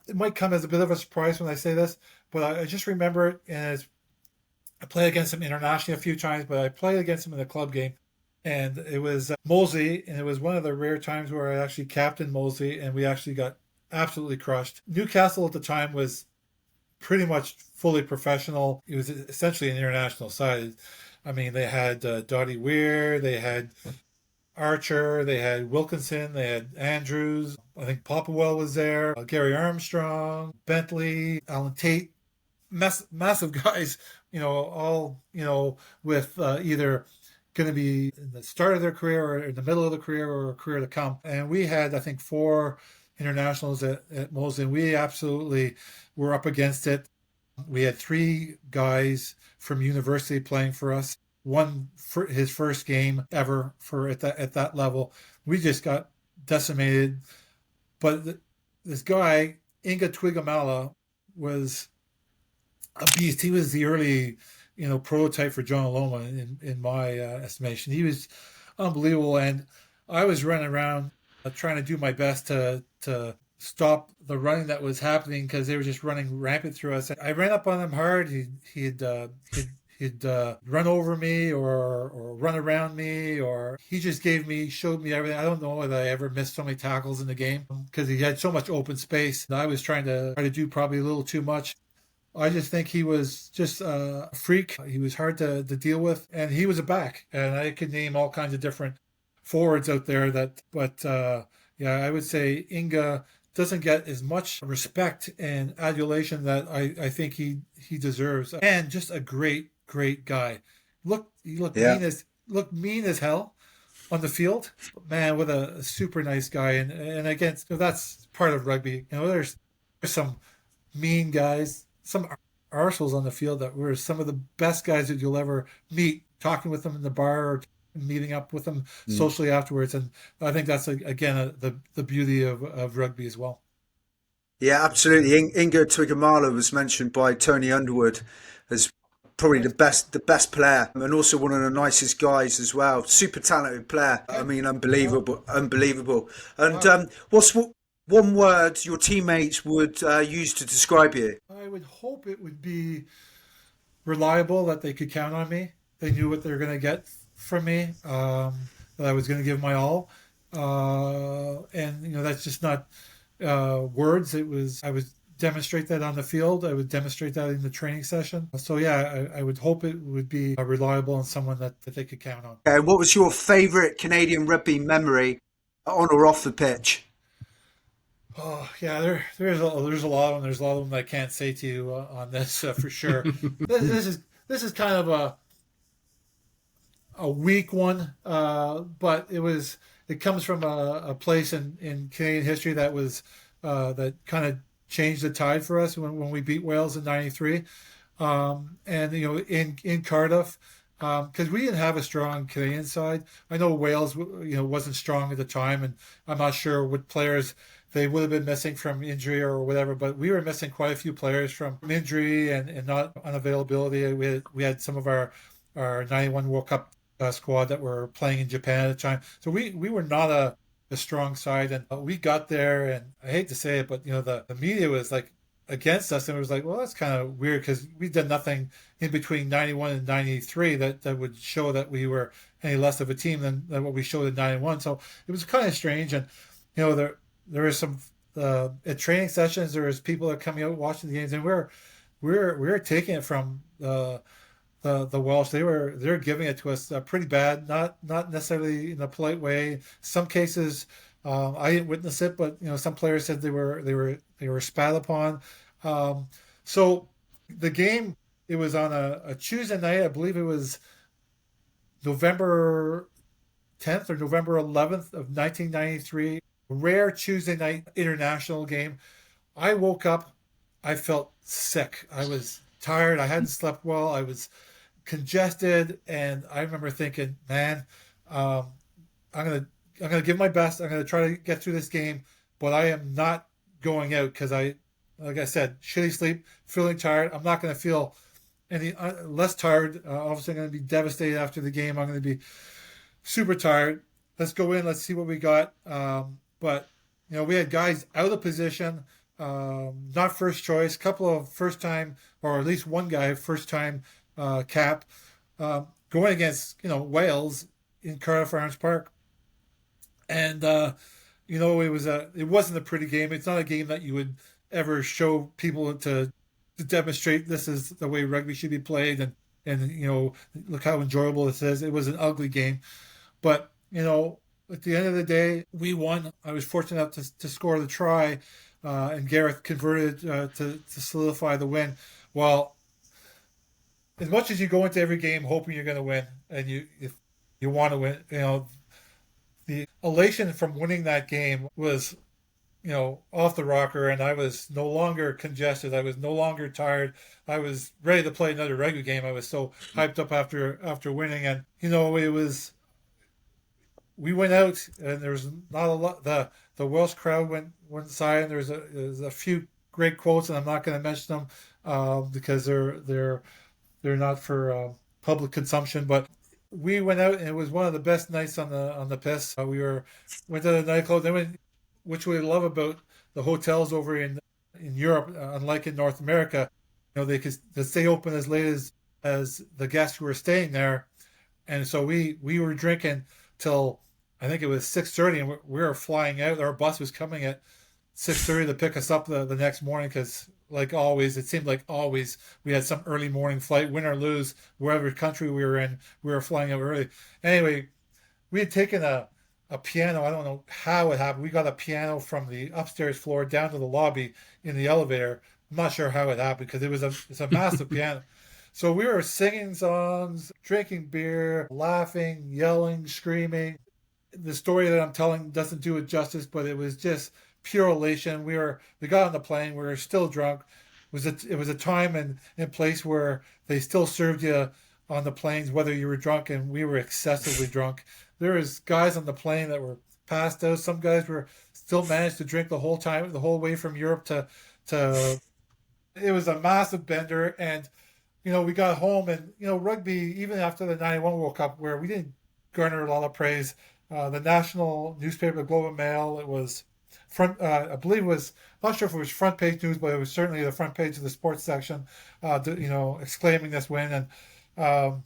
it might come as a bit of a surprise when I say this, but I just remember it as I played against him internationally a few times, but I played against him in a club game. And it was Moseley, and it was one of the rare times where I actually captained Moseley, and we actually got absolutely crushed. Newcastle at the time was pretty much fully professional. It was essentially an international side. I mean, they had Dottie Weir, they had Archer, they had Wilkinson, they had Andrews. I think Popplewell was there, Gary Armstrong, Bentley, Alan Tate. Massive guys, all, with either going to be in the start of their career or in the middle of the career or a career to come. And we had, I think, 4 internationals at Moseley, and we absolutely were up against it. We had 3 guys from university playing for us. One for his first game ever at that level. We just got decimated. But this guy, Inga Twigamala, was a beast. He was the early prototype for John Aloma in my estimation. He was unbelievable, and I was running around trying to do my best to stop the running that was happening because they were just running rampant through us. I ran up on him hard. He'd run over me or run around me, or he just showed me everything. I don't know whether I ever missed so many tackles in the game because he had so much open space. I was trying to do probably a little too much. I just think he was just a freak. He was hard to deal with, and he was a back. And I could name all kinds of different forwards out there but I would say Inga doesn't get as much respect and adulation that I think he deserves. And just a great guy. He looked mean looked mean as hell on the field. Man, what a super nice guy. And again, that's part of rugby. There's some mean guys, some arseholes on the field that were some of the best guys that you'll ever meet, talking with them in the bar or meeting up with them socially afterwards. And I think that's, again, the beauty of rugby as well. Yeah, absolutely. Inga Twigamala was mentioned by Tony Underwood as probably the best player, and also one of the nicest guys as well. Super talented player. I mean, unbelievable. And what's one word your teammates would use to describe you? I would hope it would be reliable, that they could count on me. They knew what they were going to get from me, that I was going to give my all. And, that's just not words. I would demonstrate that on the field. I would demonstrate that in the training session. So, yeah, I would hope it would be reliable and someone that they could count on. And what was your favourite Canadian rugby memory on or off the pitch? Oh yeah, there's a lot of them. There's a lot of them I can't say to you on this for sure. This is kind of a weak one, but it comes from a place in Canadian history that was that kind of changed the tide for us when we beat Wales in '93, and in Cardiff. Because we didn't have a strong Canadian side. I know Wales, wasn't strong at the time, and I'm not sure what players they would have been missing from injury or whatever. But we were missing quite a few players from injury and not unavailability. We had some of our '91 World Cup squad that were playing in Japan at the time. So we were not a strong side, and we got there. And I hate to say it, but the media was like against us, and it was like, well, that's kind of weird because we did nothing in between '91 and '93 that would show that we were any less of a team than what we showed in '91. So it was kind of strange. And there was some at training sessions, there was people that coming out watching the games, and we're taking it from the Welsh. They're giving it to us pretty bad, not necessarily in a polite way. Some cases I didn't witness it, but some players said they were spat upon. So the game, it was on a Tuesday night. I believe it was November 10th or November 11th of 1993. Rare Tuesday night international game. I woke up. I felt sick. I was tired. I hadn't slept well. I was congested, and I remember thinking, man, I'm gonna give my best. I'm gonna try to get through this game, but I am not going out because like I said, shitty sleep, feeling tired. I'm not gonna feel any less tired. Obviously, I'm gonna be devastated after the game. I'm gonna be super tired. Let's go in. Let's see what we got. But we had guys out of position, not first choice. Couple of first time, or at least one guy first time cap, going against Wales in Cardiff Arms Park. And it wasn't a pretty game. It's not a game that you would ever show people to demonstrate this is the way rugby should be played, and look how enjoyable this is. It was an ugly game, but at the end of the day, we won. I was fortunate enough to score the try, and Gareth converted to solidify the win. Well, as much as you go into every game hoping you're going to win, and if you want to win, the elation from winning that game was, off the rocker, and I was no longer congested. I was no longer tired. I was ready to play another rugby game. I was so hyped up after winning, and it was. We went out, and there was not a lot. The Welsh crowd went inside, and there's a few great quotes, and I'm not going to mention them because they're not for public consumption. But we went out, and it was one of the best nights on the piss. Went to the nightclub. Which we love about the hotels over in Europe, unlike in North America, they could stay open as late as the guests who were staying there, and so we were drinking till I think it was 6:30, and we were flying out. Our bus was coming at 6:30 to pick us up the next morning because, like always, it seemed like always we had some early morning flight, win or lose, wherever country we were in, we were flying out early. Anyway, we had taken a piano. I don't know how it happened. We got a piano from the upstairs floor down to the lobby in the elevator. I'm not sure how it happened because it's a massive piano. So we were singing songs, drinking beer, laughing, yelling, screaming. The story that I'm telling doesn't do it justice, but it was just pure elation. We got on the plane, we were still drunk. It was a time and place where they still served you on the planes, whether you were drunk, and we were excessively drunk. There was guys on the plane that were passed out. Some guys were still managed to drink the whole time, the whole way from Europe to. It was a massive bender, and we got home, and rugby, even after the '91 World Cup, where we didn't garner a lot of praise. The national newspaper, the Globe and Mail, it was front. I believe it was, not sure if it was front page news, but it was certainly the front page of the sports section. Exclaiming this win, and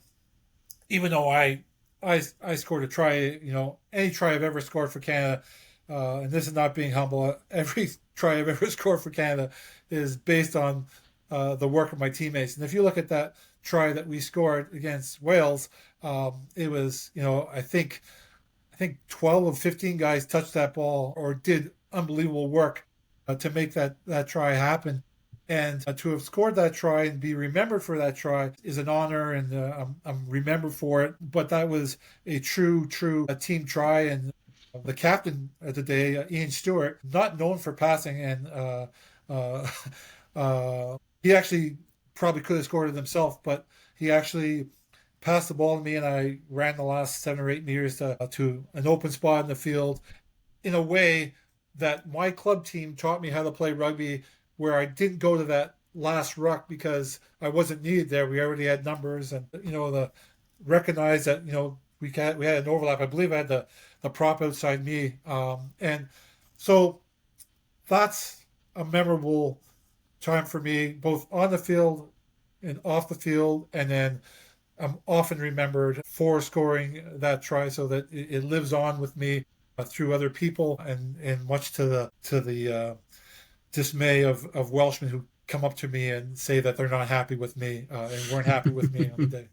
even though I scored a try, any try I've ever scored for Canada, and this is not being humble. Every try I've ever scored for Canada is based on the work of my teammates. And if you look at that try that we scored against Wales, it was, I think 12 of 15 guys touched that ball or did unbelievable work to make that try happen. And to have scored that try and be remembered for that try is an honor, and I'm remembered for it. But that was a true team try. And the captain of the day, Ian Stewart, not known for passing, and he actually probably could have scored it himself, but he actually passed the ball to me, and I ran the last 7 or 8 meters to an open spot in the field in a way that my club team taught me how to play rugby, where I didn't go to that last ruck because I wasn't needed there. We already had numbers, and recognize that we had an overlap. I believe I had the prop outside me, and so that's a memorable time for me, both on the field and off the field. And then I'm often remembered for scoring that try, so that it lives on with me through other people, and much to the dismay of Welshmen who come up to me and say that they're not happy with me and weren't happy with me on the day.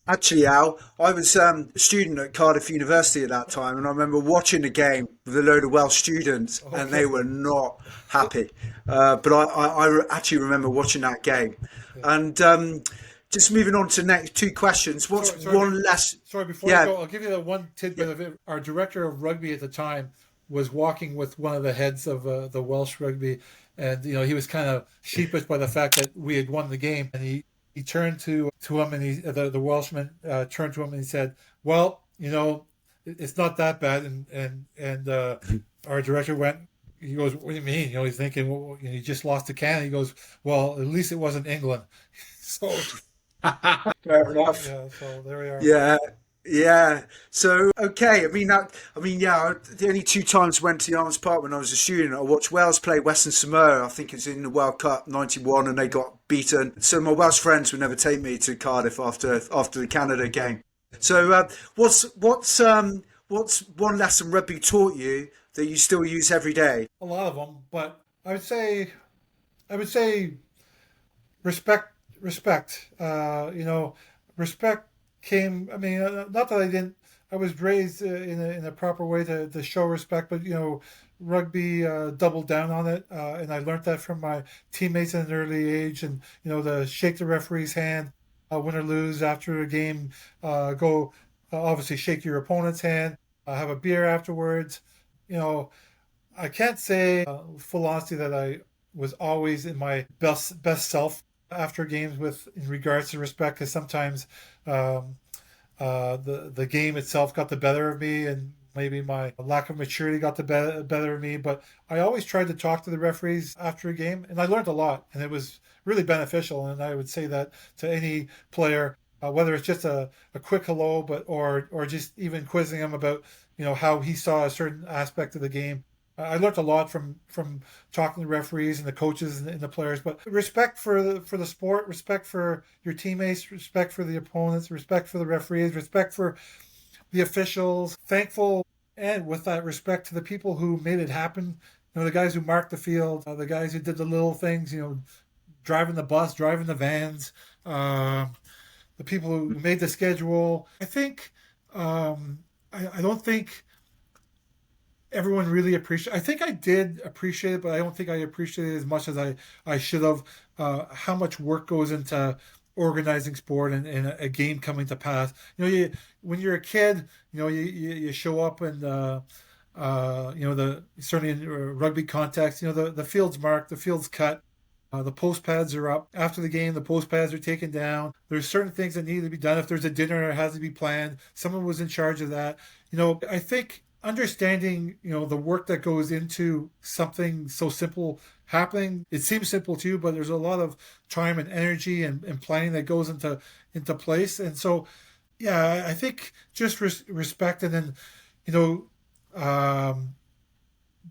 Actually, Al, I was a student at Cardiff University at that time, and I remember watching the game with a load of Welsh students, and they were not happy. But I actually remember watching that game. And just moving on to the next 2 questions. What's one less? Sorry, before you go, I'll give you the one tidbit of it. Our director of rugby at the time was walking with one of the heads of the Welsh rugby, and he was kind of sheepish by the fact that we had won the game, and he turned to him, and the Welshman turned to him and he said, "Well, it's not that bad." And our director went. He goes, "What do you mean?" He's thinking, "Well, he just lost to Canada." He goes, "Well, at least it wasn't England." So Fair enough. yeah, so there we are. Yeah. So okay. The only 2 times I went to the Arms Park when I was a student, I watched Wales play Western Samoa. I think it was in the World Cup '91, and they got beaten. So my Welsh friends would never take me to Cardiff after the Canada game. So what's one lesson rugby taught you that you still use every day? A lot of them, but I would say respect. Respect came. I mean, not that I didn't. I was raised in a proper way to show respect, but rugby doubled down on it, and I learned that from my teammates at an early age. And to shake the referee's hand, win or lose after a game, go obviously shake your opponent's hand, have a beer afterwards. I can't say full honesty that I was always in my best self after games in regards to respect, because sometimes the game itself got the better of me, and maybe my lack of maturity got the better of me. But I always tried to talk to the referees after a game, and I learned a lot, and it was really beneficial. And I would say that to any player, whether it's just a quick hello, or just even quizzing him about how he saw a certain aspect of the game. I learned a lot from talking to the referees and the coaches and the players. But respect for the sport, respect for your teammates, respect for the opponents, respect for the referees, respect for the officials. Thankful, and with that respect, to the people who made it happen. The guys who marked the field, the guys who did the little things. Driving the bus, driving the vans, the people who made the schedule. I think I don't think everyone really appreciate. I think I did appreciate it, but I don't think I appreciated it as much as I should have. How much work goes into organizing sport and a game coming to pass. When you're a kid, you show up and certainly in rugby context, the field's marked, the field's cut. The post pads are up. After the game, the post pads are taken down. There's certain things that need to be done. If there's a dinner, it has to be planned. Someone was in charge of that. I think understanding, the work that goes into something so simple happening, it seems simple to you, but there's a lot of time and energy and planning that goes into place. And so, yeah, I think just respect, and then,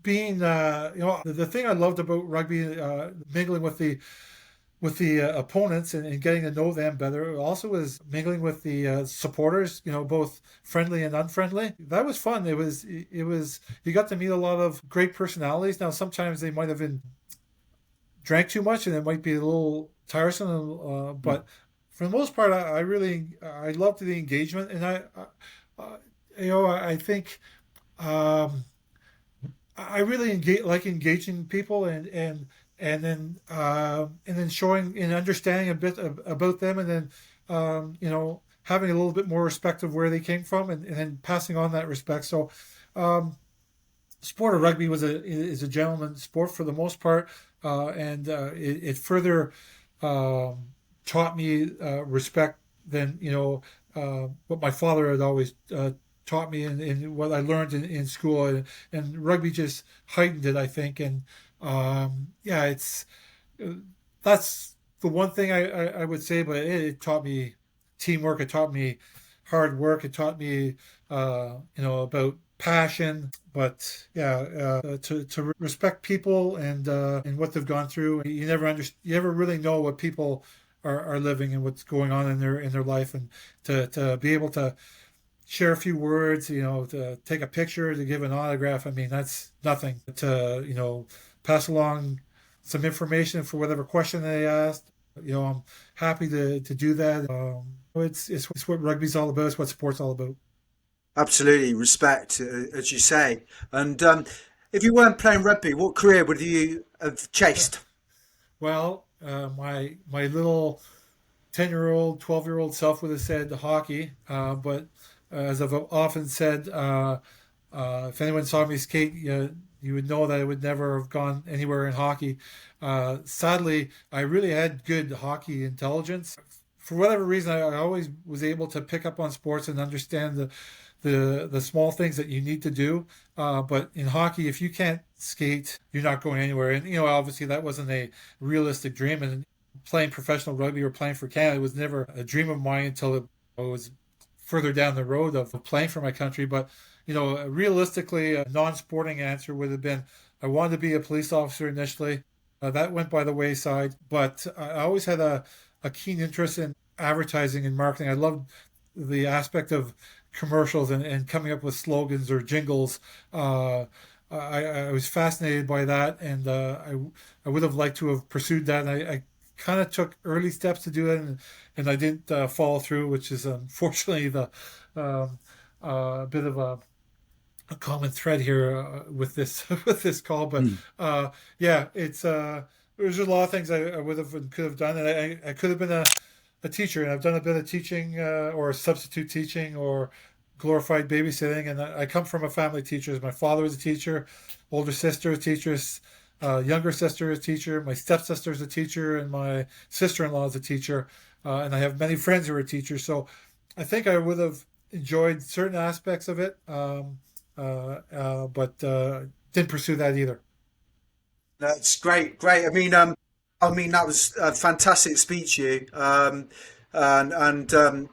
being the thing I loved about rugby, mingling with the opponents and getting to know them better, also was mingling with the supporters, both friendly and unfriendly. That was fun. It was you got to meet a lot of great personalities. Now sometimes they might have been drank too much and it might be a little tiresome, but for the most part, I loved the engagement, and I think. I really like engaging people and then showing and understanding a bit about them, and then having a little bit more respect of where they came from, and then passing on that respect. So, sport of rugby is a gentleman's sport for the most part, and it further taught me respect than what my father had always taught me and what I learned in school, and rugby just heightened it, I think. And it's that's the one thing I would say, but it taught me teamwork, it taught me hard work, it taught me about passion, but to respect people and what they've gone through. You never really know what people are living and what's going on in their life, and to be able to share a few words, to take a picture, to give an autograph. I mean, that's nothing. To, pass along some information for whatever question they asked. I'm happy to do that. It's what rugby's all about. It's what sport's all about. Absolutely, respect, as you say. And if you weren't playing rugby, what career would you have chased? Well, my little 10-year-old, 12-year-old self would have said hockey, but as I've often said, if anyone saw me skate, you would know that I would never have gone anywhere in hockey. Sadly, I really had good hockey intelligence. For whatever reason, I always was able to pick up on sports and understand the small things that you need to do. But in hockey, if you can't skate, you're not going anywhere. And, obviously that wasn't a realistic dream. And playing professional rugby or playing for Canada was never a dream of mine until it was further down the road of playing for my country. But realistically, a non-sporting answer would have been I wanted to be a police officer initially. That went by the wayside, but I always had a keen interest in advertising and marketing. I loved the aspect of commercials and coming up with slogans or jingles. I was fascinated by that, and I would have liked to have pursued that. And I kind of took early steps to do it, and I didn't follow through, which is unfortunately the bit of a common thread here with this with this call. But it's there's a lot of things I would have and could have done, and I could have been a teacher, and I've done a bit of teaching or substitute teaching or glorified babysitting, and I come from a family of teachers. My father was a teacher, older sister was a teacher, younger sister is a teacher, my stepsister is a teacher, and my sister-in-law is a teacher, and I have many friends who are teachers. So I think I would have enjoyed certain aspects of it, but didn't pursue that either. That's great. I mean, that was a fantastic speech, you. And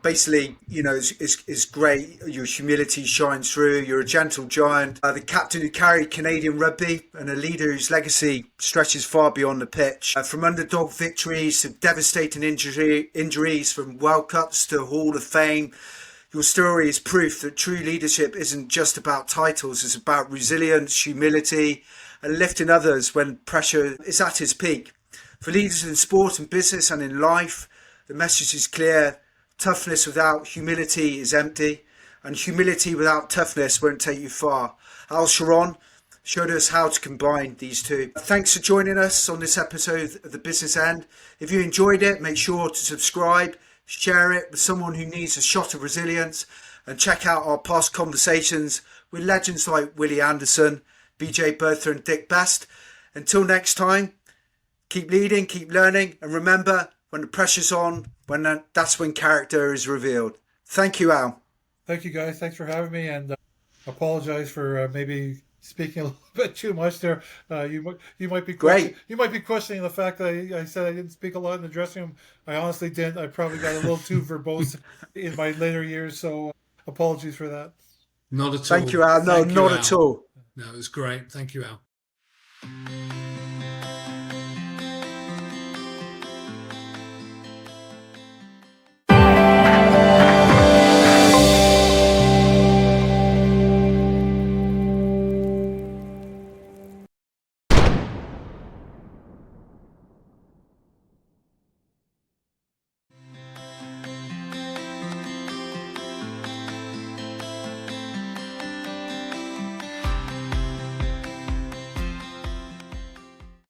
basically, it's great. Your humility shines through. You're a gentle giant, the captain who carried Canadian rugby, and a leader whose legacy stretches far beyond the pitch. From underdog victories to devastating injuries, from World Cups to Hall of Fame, your story is proof that true leadership isn't just about titles. It's about resilience, humility, and lifting others when pressure is at its peak. For leaders in sport and business and in life, the message is clear. Toughness without humility is empty, and humility without toughness won't take you far. Charron, showed us how to combine these two. Thanks for joining us on this episode of The Business End. If you enjoyed it, make sure to subscribe, share it with someone who needs a shot of resilience, and check out our past conversations with legends like Willie Anderson, BJ Bertha and Dick Best. Until next time, keep leading, keep learning, and remember, when the pressure's on, that's when character is revealed. Thank you, Al. Thank you, guys. Thanks for having me, and apologize for maybe speaking a little bit too much there. You might be Great. You might be questioning the fact that I said I didn't speak a lot in the dressing room. I honestly didn't. I probably got a little too verbose in my later years, so apologies for that. Not at all. Thank you, Al. No, not at all. No, it was great. Thank you, Al.